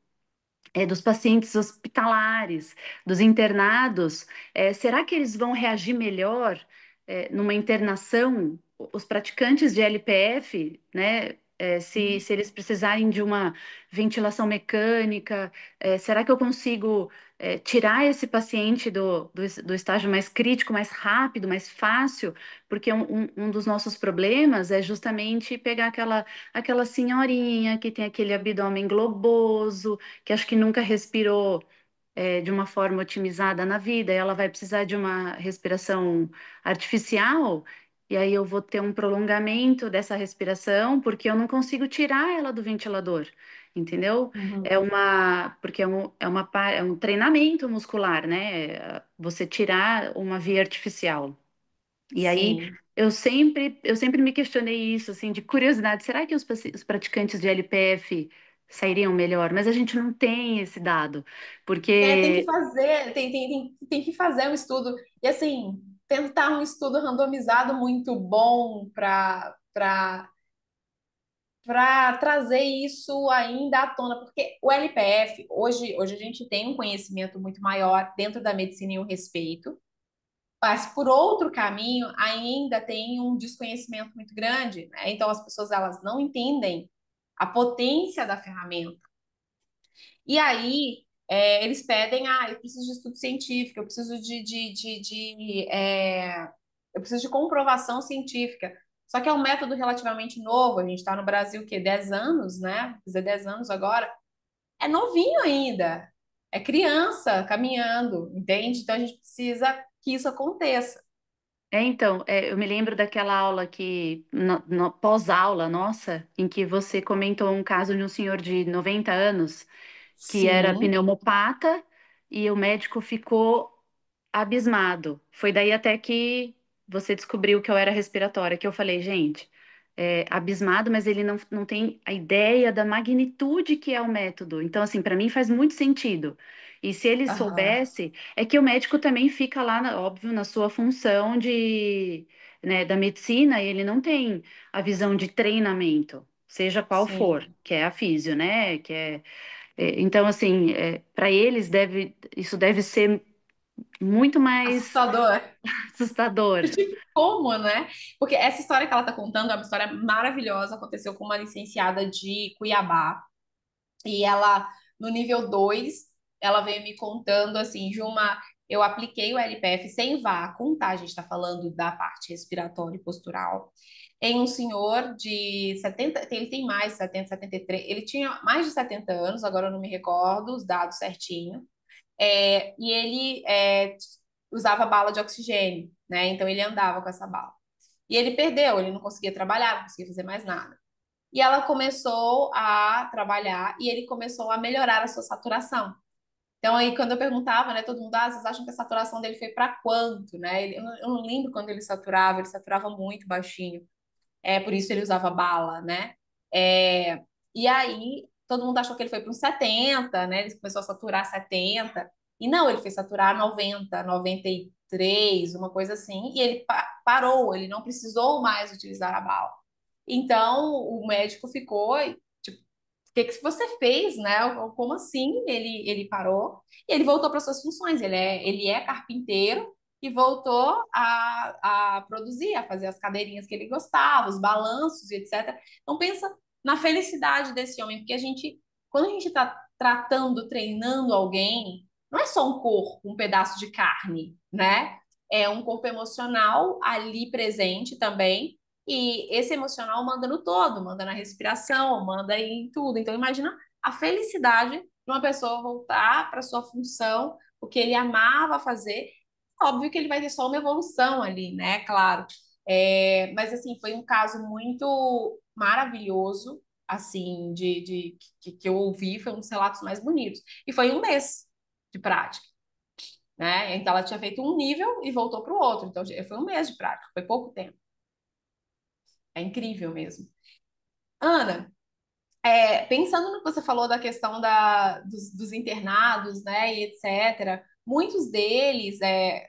Speaker 2: dos pacientes hospitalares, dos internados, será que eles vão reagir melhor numa internação? Os praticantes de LPF, né? Se eles precisarem de uma ventilação mecânica, será que eu consigo tirar esse paciente do estágio mais crítico, mais rápido, mais fácil? Porque um dos nossos problemas é justamente pegar aquela senhorinha que tem aquele abdômen globoso, que acho que nunca respirou de uma forma otimizada na vida, e ela vai precisar de uma respiração artificial, e aí eu vou ter um prolongamento dessa respiração, porque eu não consigo tirar ela do ventilador, entendeu?
Speaker 1: Uhum.
Speaker 2: Porque é um treinamento muscular, né? Você tirar uma via artificial. E aí
Speaker 1: Sim.
Speaker 2: eu sempre me questionei isso, assim, de curiosidade, será que os praticantes de LPF sairiam melhor? Mas a gente não tem esse dado,
Speaker 1: Tem que
Speaker 2: porque
Speaker 1: fazer, tem que fazer um estudo, e assim, tentar um estudo randomizado muito bom para trazer isso ainda à tona, porque o LPF, hoje a gente tem um conhecimento muito maior dentro da medicina e o respeito, mas por outro caminho ainda tem um desconhecimento muito grande, né? Então as pessoas elas não entendem a potência da ferramenta. E aí eles pedem, eu preciso de estudo científico, eu preciso eu preciso de comprovação científica. Só que é um método relativamente novo, a gente está no Brasil, o quê? 10 anos, né? Vou fazer 10 anos agora. É novinho ainda. É criança caminhando, entende? Então a gente precisa que isso aconteça.
Speaker 2: eu me lembro daquela aula que, pós-aula, nossa, em que você comentou um caso de um senhor de 90 anos que era
Speaker 1: Sim.
Speaker 2: pneumopata e o médico ficou abismado. Foi daí até que você descobriu que eu era respiratória, que eu falei, gente, abismado, mas ele não tem a ideia da magnitude que é o método. Então, assim, para mim faz muito sentido. E se ele
Speaker 1: Aham.
Speaker 2: soubesse, é que o médico também fica lá, óbvio, na sua função né, da medicina, e ele não tem a visão de treinamento, seja qual for,
Speaker 1: Sim.
Speaker 2: que é a físio, né? Então, assim, para eles isso deve ser muito mais
Speaker 1: Assustador.
Speaker 2: assustador.
Speaker 1: Tipo, como, né? Porque essa história que ela tá contando é uma história maravilhosa. Aconteceu com uma licenciada de Cuiabá. E ela, no nível 2 ela veio me contando assim, Juma, eu apliquei o LPF sem vácuo, tá? A gente tá falando da parte respiratória e postural. Em um senhor de 70, ele tem mais de 70, 73, ele tinha mais de 70 anos, agora eu não me recordo os dados certinho. E ele usava bala de oxigênio, né? Então ele andava com essa bala. E ele perdeu, ele não conseguia trabalhar, não conseguia fazer mais nada. E ela começou a trabalhar e ele começou a melhorar a sua saturação. Então, aí, quando eu perguntava, né, todo mundo, vocês acham que a saturação dele foi para quanto, né? Eu não lembro quando ele saturava muito baixinho. Por isso ele usava bala, né? É, e aí, todo mundo achou que ele foi para uns 70, né? Ele começou a saturar 70. E não, ele foi saturar 90, 93, uma coisa assim. E ele parou, ele não precisou mais utilizar a bala. Então, o médico ficou, tipo, o que que você fez, né? Como assim? Ele parou e ele voltou para suas funções. Ele é carpinteiro e voltou a produzir, a fazer as cadeirinhas que ele gostava, os balanços e etc. Então, pensa na felicidade desse homem, porque quando a gente está tratando, treinando alguém, não é só um corpo, um pedaço de carne, né? É um corpo emocional ali presente também e esse emocional manda no todo, manda na respiração, manda em tudo. Então, imagina a felicidade de uma pessoa voltar para sua função, o que ele amava fazer. Óbvio que ele vai ter só uma evolução ali, né? Claro. Mas, assim, foi um caso muito maravilhoso, assim, que eu ouvi, foi um dos relatos mais bonitos. E foi um mês de prática, né? Então, ela tinha feito um nível e voltou para o outro. Então, foi um mês de prática, foi pouco tempo. É incrível mesmo. Ana, pensando no que você falou da questão dos internados, né, e etc., muitos deles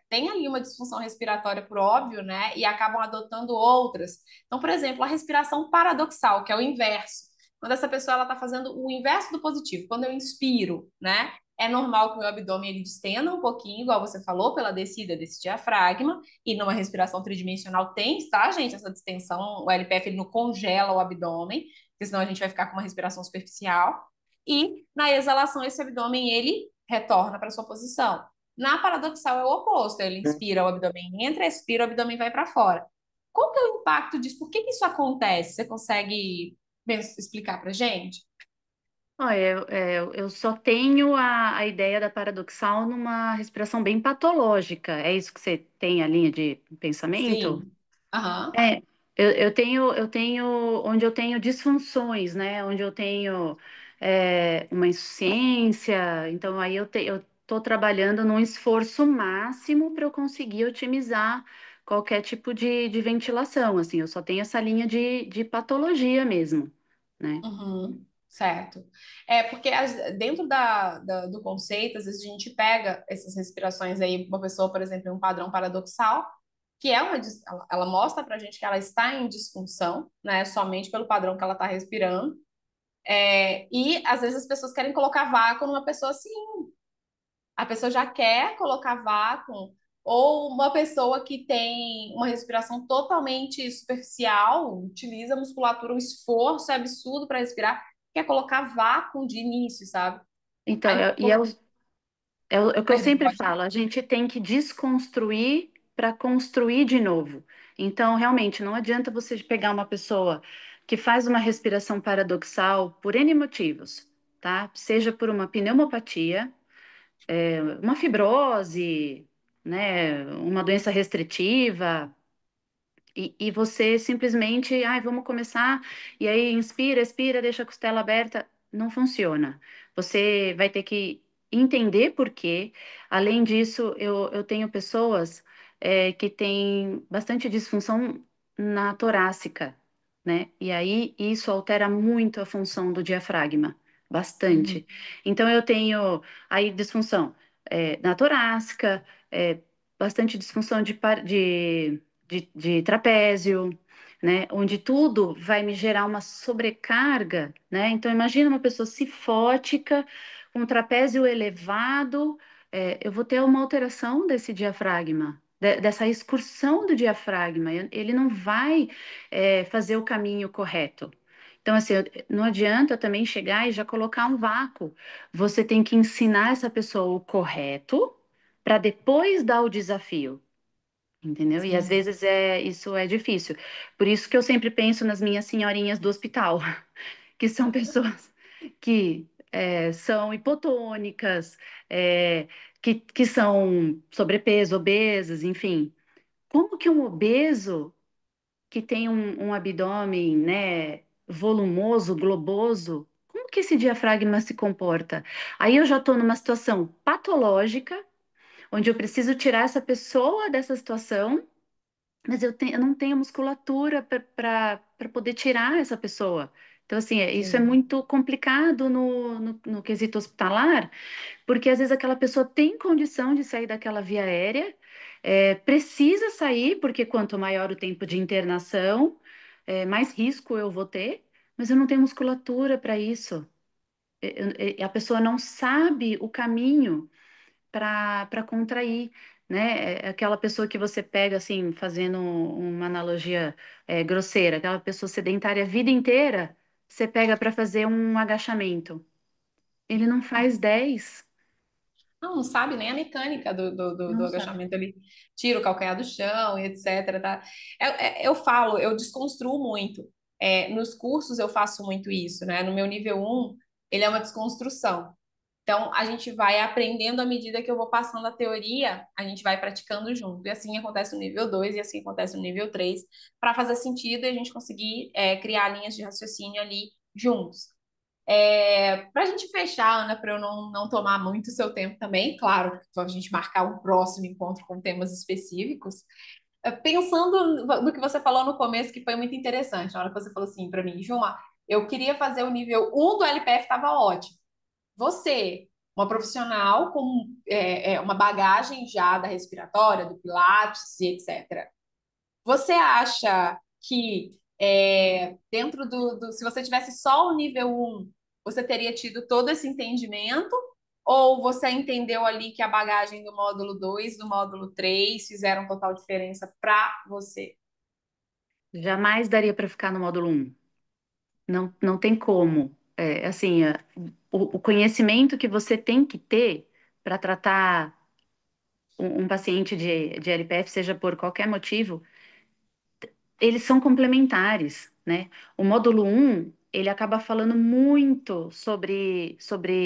Speaker 1: têm ali uma disfunção respiratória por óbvio, né, e acabam adotando outras. Então, por exemplo, a respiração paradoxal, que é o inverso. Quando essa pessoa está fazendo o inverso do positivo, quando eu inspiro, né, é normal que o meu abdômen ele distenda um pouquinho, igual você falou, pela descida desse diafragma, e numa respiração tridimensional tem, tá, gente, essa distensão, o LPF ele não congela o abdômen, porque senão a gente vai ficar com uma respiração superficial. E na exalação, esse abdômen ele retorna para sua posição. Na paradoxal é o oposto, ele inspira, o abdômen entra, expira, o abdômen vai para fora. Qual que é o impacto disso? Por que que isso acontece? Você consegue explicar para gente?
Speaker 2: Olha, eu só tenho a ideia da paradoxal numa respiração bem patológica. É isso que você tem a linha de pensamento?
Speaker 1: Sim. Aham.
Speaker 2: É, eu tenho onde eu tenho disfunções, né? Onde eu tenho uma insuficiência. Então, aí eu estou trabalhando num esforço máximo para eu conseguir otimizar qualquer tipo de ventilação. Assim, eu só tenho essa linha de patologia mesmo, né?
Speaker 1: Uhum, certo. Porque dentro do conceito, às vezes a gente pega essas respirações aí, uma pessoa, por exemplo, em um padrão paradoxal, que é ela mostra pra gente que ela está em disfunção, né, somente pelo padrão que ela está respirando. E às vezes as pessoas querem colocar vácuo numa pessoa assim, a pessoa já quer colocar vácuo, ou uma pessoa que tem uma respiração totalmente superficial, utiliza a musculatura, o esforço é absurdo para respirar, quer colocar vácuo de início, sabe?
Speaker 2: Então,
Speaker 1: Aí,
Speaker 2: e é o que eu
Speaker 1: perdão,
Speaker 2: sempre
Speaker 1: pode.
Speaker 2: falo, a gente tem que desconstruir para construir de novo. Então, realmente, não adianta você pegar uma pessoa que faz uma respiração paradoxal por N motivos, tá? Seja por uma pneumopatia, uma fibrose, né, uma doença restritiva, e você simplesmente, ai, vamos começar, e aí inspira, expira, deixa a costela aberta. Não funciona. Você vai ter que entender por quê. Além disso, eu tenho pessoas que têm bastante disfunção na torácica, né? E aí isso altera muito a função do diafragma,
Speaker 1: Uhum,
Speaker 2: bastante. Então eu tenho aí disfunção na torácica, bastante disfunção de trapézio, né? Onde tudo vai me gerar uma sobrecarga, né? Então, imagina uma pessoa cifótica, com trapézio elevado, eu vou ter uma alteração desse diafragma, dessa excursão do diafragma. Ele não vai, fazer o caminho correto. Então, assim, não adianta também chegar e já colocar um vácuo. Você tem que ensinar essa pessoa o correto para depois dar o desafio. Entendeu? E às
Speaker 1: Sim.
Speaker 2: vezes isso é difícil. Por isso que eu sempre penso nas minhas senhorinhas do hospital, que são pessoas que são hipotônicas, que são sobrepeso, obesas, enfim. Como que um obeso que tem um abdômen, né, volumoso, globoso, como que esse diafragma se comporta? Aí eu já estou numa situação patológica, onde eu preciso tirar essa pessoa dessa situação, mas eu não tenho musculatura para poder tirar essa pessoa. Então, assim, isso é
Speaker 1: Sim.
Speaker 2: muito complicado no quesito hospitalar, porque às vezes aquela pessoa tem condição de sair daquela via aérea, precisa sair, porque quanto maior o tempo de internação, mais risco eu vou ter, mas eu não tenho musculatura para isso. A pessoa não sabe o caminho para contrair, né? É aquela pessoa que você pega, assim, fazendo uma analogia grosseira, aquela pessoa sedentária a vida inteira, você pega para fazer um agachamento. Ele não faz 10,
Speaker 1: Não sabe nem a mecânica do
Speaker 2: não sabe.
Speaker 1: agachamento ali, tira o calcanhar do chão e etc. Tá? Eu falo, eu desconstruo muito. Nos cursos eu faço muito isso, né? No meu nível um ele é uma desconstrução. Então, a gente vai aprendendo à medida que eu vou passando a teoria, a gente vai praticando junto. E assim acontece no nível 2 e assim acontece no nível 3 para fazer sentido e a gente conseguir criar linhas de raciocínio ali juntos. Para a gente fechar, Ana, para eu não tomar muito seu tempo também, claro, para a gente marcar um próximo encontro com temas específicos, pensando no que você falou no começo, que foi muito interessante, na hora que você falou assim para mim, Juma, eu queria fazer o nível um do LPF, estava ótimo. Você, uma profissional com uma bagagem já da respiratória, do Pilates e etc. Você acha que dentro se você tivesse só o nível um, você teria tido todo esse entendimento? Ou você entendeu ali que a bagagem do módulo 2, do módulo 3 fizeram total diferença para você?
Speaker 2: Jamais daria para ficar no módulo um. Não, não tem como. Assim, o conhecimento que você tem que ter para tratar um paciente de LPF, seja por qualquer motivo, eles são complementares, né? O módulo um ele acaba falando muito sobre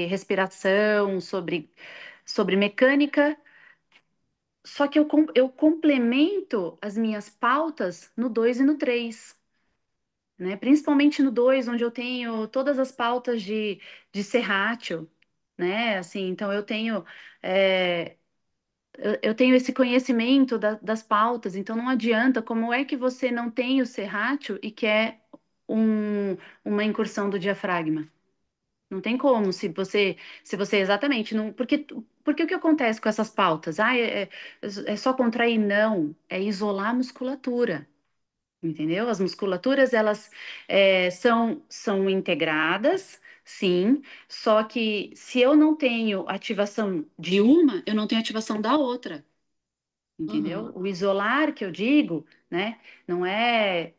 Speaker 2: respiração, sobre mecânica, só que eu complemento as minhas pautas no 2 e no 3, né? Principalmente no 2 onde eu tenho todas as pautas de Serratio, né? Assim, então é, eu tenho esse conhecimento das pautas, então não adianta. Como é que você não tem o serrátil e quer uma incursão do diafragma? Não tem como, se você exatamente não. Porque o que acontece com essas pautas? É só contrair? Não, é isolar a musculatura. Entendeu? As musculaturas, elas são integradas, sim, só que se eu não tenho ativação de uma, eu não tenho ativação da outra. Entendeu?
Speaker 1: Uhum.
Speaker 2: O isolar que eu digo, né, não é,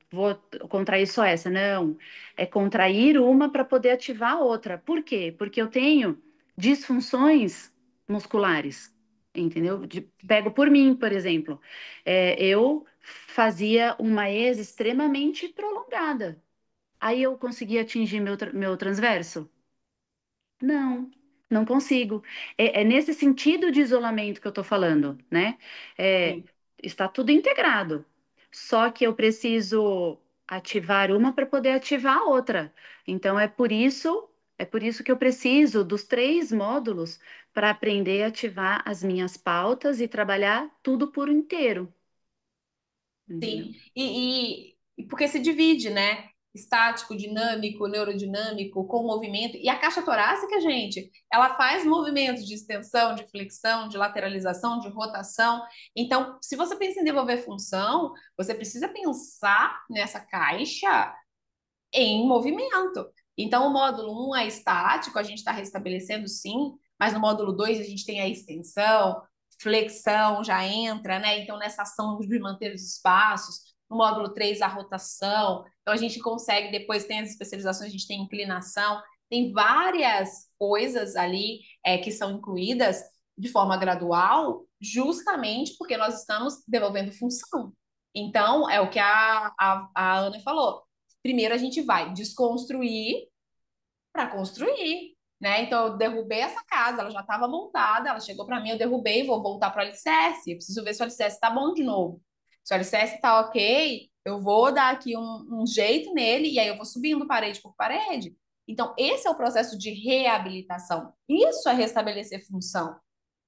Speaker 2: vou contrair só essa, não. É contrair uma para poder ativar a outra. Por quê? Porque eu tenho disfunções musculares, entendeu? Pego por mim, por exemplo. Eu fazia uma ex extremamente prolongada. Aí eu conseguia atingir meu transverso? Não, não consigo. É nesse sentido de isolamento que eu estou falando, né? É,
Speaker 1: Sim.
Speaker 2: está tudo integrado. Só que eu preciso ativar uma para poder ativar a outra. Então é por isso que eu preciso dos 3 módulos para aprender a ativar as minhas pautas e trabalhar tudo por inteiro.
Speaker 1: Sim,
Speaker 2: Entendeu?
Speaker 1: e porque se divide, né? Estático, dinâmico, neurodinâmico, com movimento. E a caixa torácica, gente, ela faz movimentos de extensão, de flexão, de lateralização, de rotação. Então, se você pensa em desenvolver função, você precisa pensar nessa caixa em movimento. Então, o módulo um é estático, a gente está restabelecendo sim mas no módulo 2 a gente tem a extensão, flexão já entra, né? Então, nessa ação de manter os espaços. No módulo 3 a rotação. Então, a gente consegue, depois tem as especializações, a gente tem inclinação, tem várias coisas ali que são incluídas de forma gradual, justamente porque nós estamos devolvendo função. Então, é o que a Ana falou. Primeiro, a gente vai desconstruir para construir, né? Então, eu derrubei essa casa, ela já estava montada, ela chegou para mim, eu derrubei, vou voltar para o alicerce. Eu preciso ver se o alicerce está bom de novo. Se o alicerce está ok, eu vou dar aqui um jeito nele e aí eu vou subindo parede por parede. Então, esse é o processo de reabilitação. Isso é restabelecer função.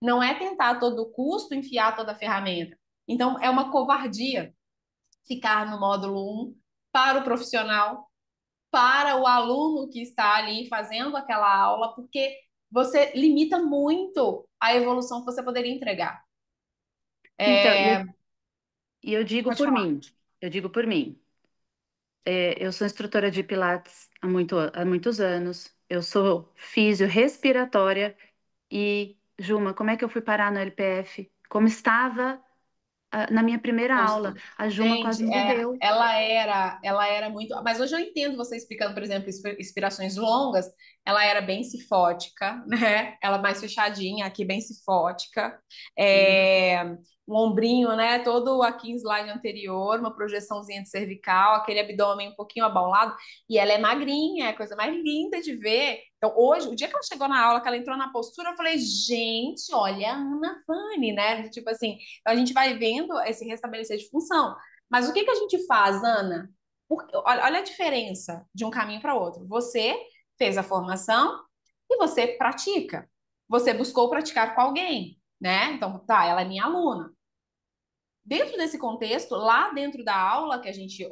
Speaker 1: Não é tentar a todo custo enfiar toda a ferramenta. Então, é uma covardia ficar no módulo 1 para o profissional, para o aluno que está ali fazendo aquela aula, porque você limita muito a evolução que você poderia entregar.
Speaker 2: Então,
Speaker 1: É,
Speaker 2: e eu digo
Speaker 1: pode
Speaker 2: por
Speaker 1: falar.
Speaker 2: mim, eu digo por mim. Eu sou instrutora de Pilates há muitos anos. Eu sou fisio-respiratória e, Juma, como é que eu fui parar no LPF? Como estava, na minha primeira aula? A Juma
Speaker 1: Gente,
Speaker 2: quase morreu.
Speaker 1: ela era muito. Mas hoje eu entendo você explicando, por exemplo, inspirações longas. Ela era bem cifótica, né? Ela mais fechadinha, aqui bem cifótica.
Speaker 2: Uhum.
Speaker 1: É, um ombrinho, né? Todo aqui em slide anterior, uma projeçãozinha de cervical, aquele abdômen um pouquinho abaulado. E ela é magrinha, é a coisa mais linda de ver. Então, hoje, o dia que ela chegou na aula, que ela entrou na postura, eu falei, gente, olha a Ana Vani, né? Tipo assim. Então, a gente vai vendo esse restabelecer de função. Mas o que que a gente faz, Ana? Olha a diferença de um caminho para outro. Você fez a formação e você pratica. Você buscou praticar com alguém, né? Então, tá, ela é minha aluna. Dentro desse contexto, lá dentro da aula que a gente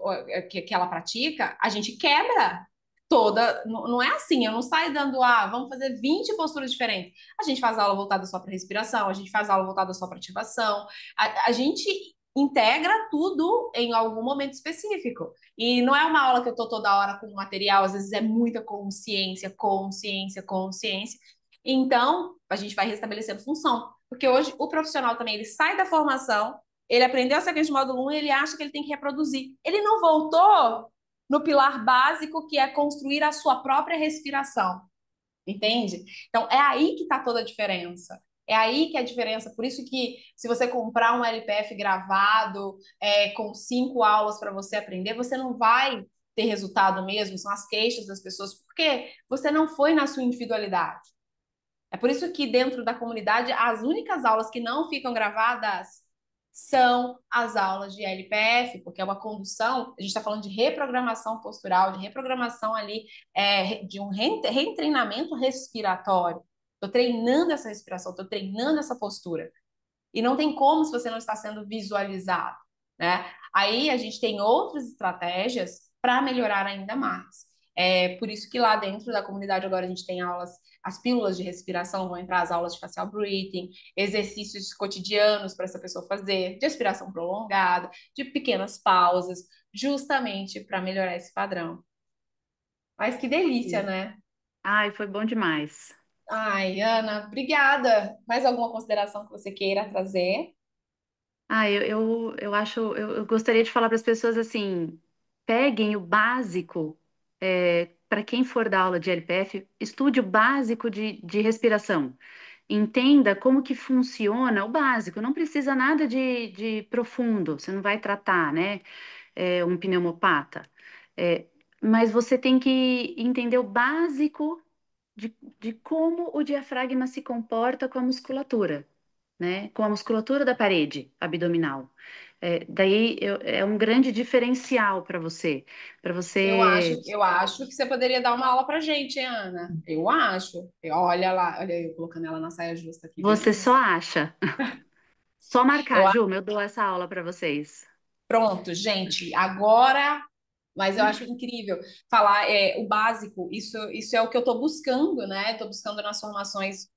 Speaker 1: que ela pratica, a gente quebra toda. Não é assim, eu não saio dando, vamos fazer 20 posturas diferentes. A gente faz aula voltada só para respiração, a gente faz aula voltada só para ativação, a gente integra tudo em algum momento específico. E não é uma aula que eu estou toda hora com material, às vezes é muita consciência, consciência, consciência. Então, a gente vai restabelecendo função. Porque hoje o profissional também ele sai da formação, ele aprendeu a sequência de módulo 1 e ele acha que ele tem que reproduzir. Ele não voltou no pilar básico, que é construir a sua própria respiração. Entende? Então, é aí que está toda a diferença. É aí que é a diferença. Por isso que, se você comprar um LPF gravado, com 5 aulas para você aprender, você não vai ter resultado mesmo. São as queixas das pessoas, porque você não foi na sua individualidade. É por isso que dentro da comunidade, as únicas aulas que não ficam gravadas são as aulas de LPF, porque é uma condução, a gente está falando de reprogramação postural, de reprogramação ali, de um retreinamento respiratório. Estou treinando essa respiração, estou treinando essa postura. E não tem como se você não está sendo visualizado, né? Aí a gente tem outras estratégias para melhorar ainda mais. É por isso que lá dentro da comunidade agora a gente tem aulas, as pílulas de respiração vão entrar as aulas de facial breathing, exercícios cotidianos para essa pessoa fazer, de respiração prolongada, de pequenas pausas, justamente para melhorar esse padrão. Mas que delícia,
Speaker 2: Sim.
Speaker 1: né?
Speaker 2: Ai, foi bom demais.
Speaker 1: Ai, Ana, obrigada. Mais alguma consideração que você queira trazer?
Speaker 2: Eu acho, eu gostaria de falar para as pessoas assim, peguem o básico, para quem for dar aula de LPF, estude o básico de respiração. Entenda como que funciona o básico, não precisa nada de profundo, você não vai tratar, né, um pneumopata. É, mas você tem que entender o básico de como o diafragma se comporta com a musculatura, né? Com a musculatura da parede abdominal. É um grande diferencial para você.
Speaker 1: Eu acho que você poderia dar uma aula pra gente, hein, Ana. Eu acho. Olha lá, olha eu colocando ela na saia justa aqui, viu?
Speaker 2: Você só acha, só
Speaker 1: Eu
Speaker 2: marcar, Ju, eu dou essa aula para vocês.
Speaker 1: pronto, gente. Agora, mas eu acho incrível falar o básico. Isso é o que eu estou buscando, né? Estou buscando nas formações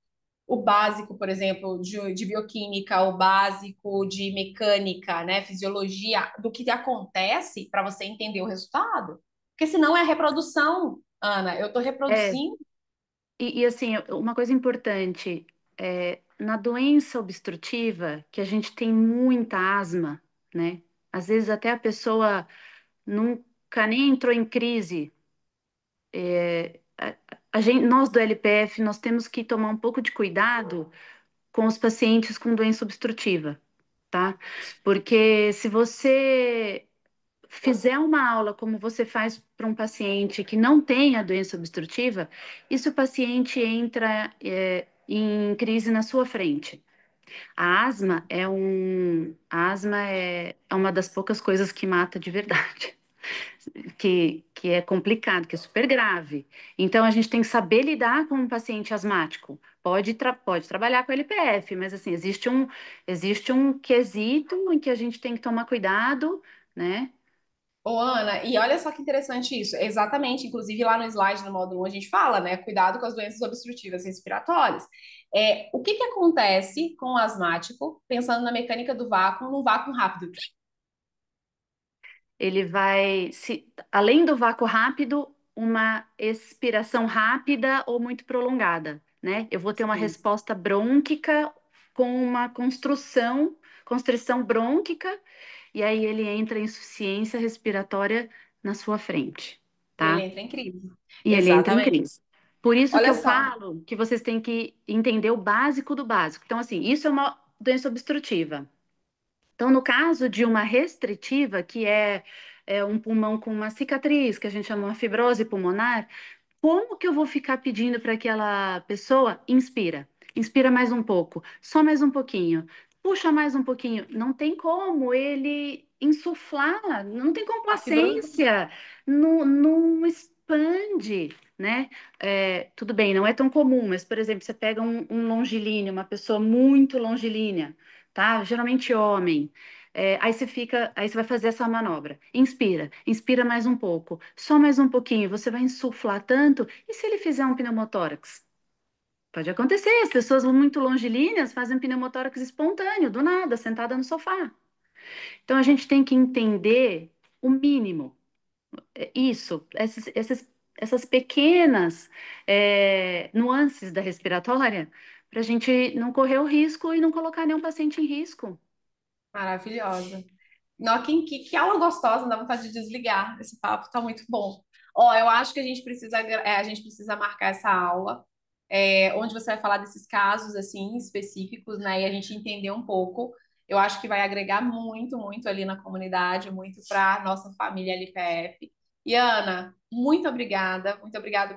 Speaker 1: o básico, por exemplo, de bioquímica, o básico de mecânica, né? Fisiologia, do que acontece para você entender o resultado. Porque senão é reprodução, Ana. Eu estou
Speaker 2: É,
Speaker 1: reproduzindo.
Speaker 2: Assim, uma coisa importante, na doença obstrutiva, que a gente tem muita asma, né? Às vezes até a pessoa nunca nem entrou em crise. Nós do LPF, nós temos que tomar um pouco de cuidado com os pacientes com doença obstrutiva, tá? Porque se você fizer uma aula como você faz para um paciente que não tem a doença obstrutiva, e se o paciente entra, em crise na sua frente? A asma é uma das poucas coisas que mata de verdade. Que é complicado, que é super grave. Então, a gente tem que saber lidar com um paciente asmático. Pode trabalhar com LPF, mas assim, existe um quesito em que a gente tem que tomar cuidado, né?
Speaker 1: Ô, Ana, e olha só que interessante isso. Exatamente, inclusive lá no slide no módulo 1 a gente fala, né? Cuidado com as doenças obstrutivas respiratórias. O que que acontece com o asmático, pensando na mecânica do vácuo, num vácuo rápido?
Speaker 2: Ele vai, além do vácuo rápido, uma expiração rápida ou muito prolongada, né? Eu vou ter uma
Speaker 1: Sim,
Speaker 2: resposta brônquica com uma constrição brônquica, e aí ele entra em insuficiência respiratória na sua frente,
Speaker 1: e ele
Speaker 2: tá?
Speaker 1: entra em crise.
Speaker 2: E ele entra em
Speaker 1: Exatamente.
Speaker 2: crise. Por isso que
Speaker 1: Olha
Speaker 2: eu
Speaker 1: só,
Speaker 2: falo que vocês têm que entender o básico do básico. Então, assim, isso é uma doença obstrutiva. Então, no caso de uma restritiva, que é um pulmão com uma cicatriz, que a gente chama uma fibrose pulmonar, como que eu vou ficar pedindo para aquela pessoa inspira? Inspira mais um pouco, só mais um pouquinho, puxa mais um pouquinho. Não tem como ele insuflar, não tem
Speaker 1: a fibrose.
Speaker 2: complacência, não expande, né? Tudo bem, não é tão comum, mas, por exemplo, você pega um longilíneo, uma pessoa muito longilínea, tá? Geralmente homem. Aí você vai fazer essa manobra. Inspira, inspira mais um pouco, só mais um pouquinho. Você vai insuflar tanto. E se ele fizer um pneumotórax? Pode acontecer. As pessoas muito longilíneas fazem pneumotórax espontâneo, do nada, sentada no sofá. Então a gente tem que entender o mínimo. Isso, essas pequenas nuances da respiratória, para a gente não correr o risco e não colocar nenhum paciente em risco.
Speaker 1: Maravilhosa. Não, que aula gostosa, dá vontade de desligar. Esse papo tá muito bom. Ó, eu acho que a gente precisa marcar essa aula, onde você vai falar desses casos assim específicos, né? E a gente entender um pouco. Eu acho que vai agregar muito, muito ali na comunidade, muito para nossa família LPF. E Ana, muito obrigada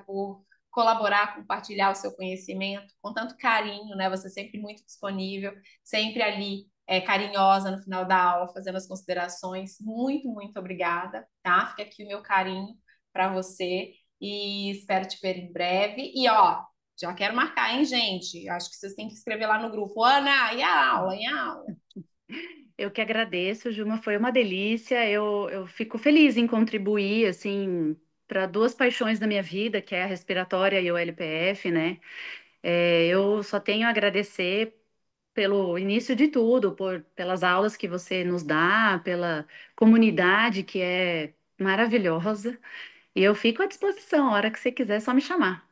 Speaker 1: por colaborar, compartilhar o seu conhecimento com tanto carinho, né? Você sempre muito disponível, sempre ali carinhosa no final da aula, fazendo as considerações. Muito, muito obrigada, tá? Fica aqui o meu carinho para você e espero te ver em breve. E ó, já quero marcar, hein, gente? Acho que vocês têm que escrever lá no grupo. Ana, e a aula, e a aula?
Speaker 2: Eu que agradeço, Juma, foi uma delícia. Eu fico feliz em contribuir, assim, para duas paixões da minha vida, que é a respiratória e o LPF, né? Eu só tenho a agradecer pelo início de tudo, pelas aulas que você nos dá, pela comunidade que é maravilhosa. E eu fico à disposição, a hora que você quiser, é só me chamar.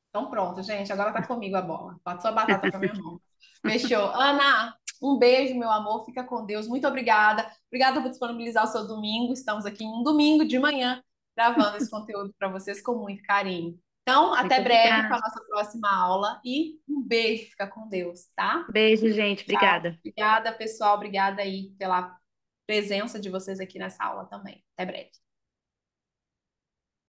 Speaker 1: Então pronto, gente, agora tá comigo a bola. Passou a batata para minha mão. Fechou. Ana, um beijo, meu amor. Fica com Deus. Muito obrigada. Obrigada por disponibilizar o seu domingo. Estamos aqui em um domingo de manhã gravando esse conteúdo para vocês com muito carinho. Então, até
Speaker 2: Muito
Speaker 1: breve para
Speaker 2: obrigada.
Speaker 1: a nossa próxima aula e um beijo. Fica com Deus, tá?
Speaker 2: Beijo, gente.
Speaker 1: Tchau.
Speaker 2: Obrigada.
Speaker 1: Obrigada, pessoal. Obrigada aí pela presença de vocês aqui nessa aula também. Até breve.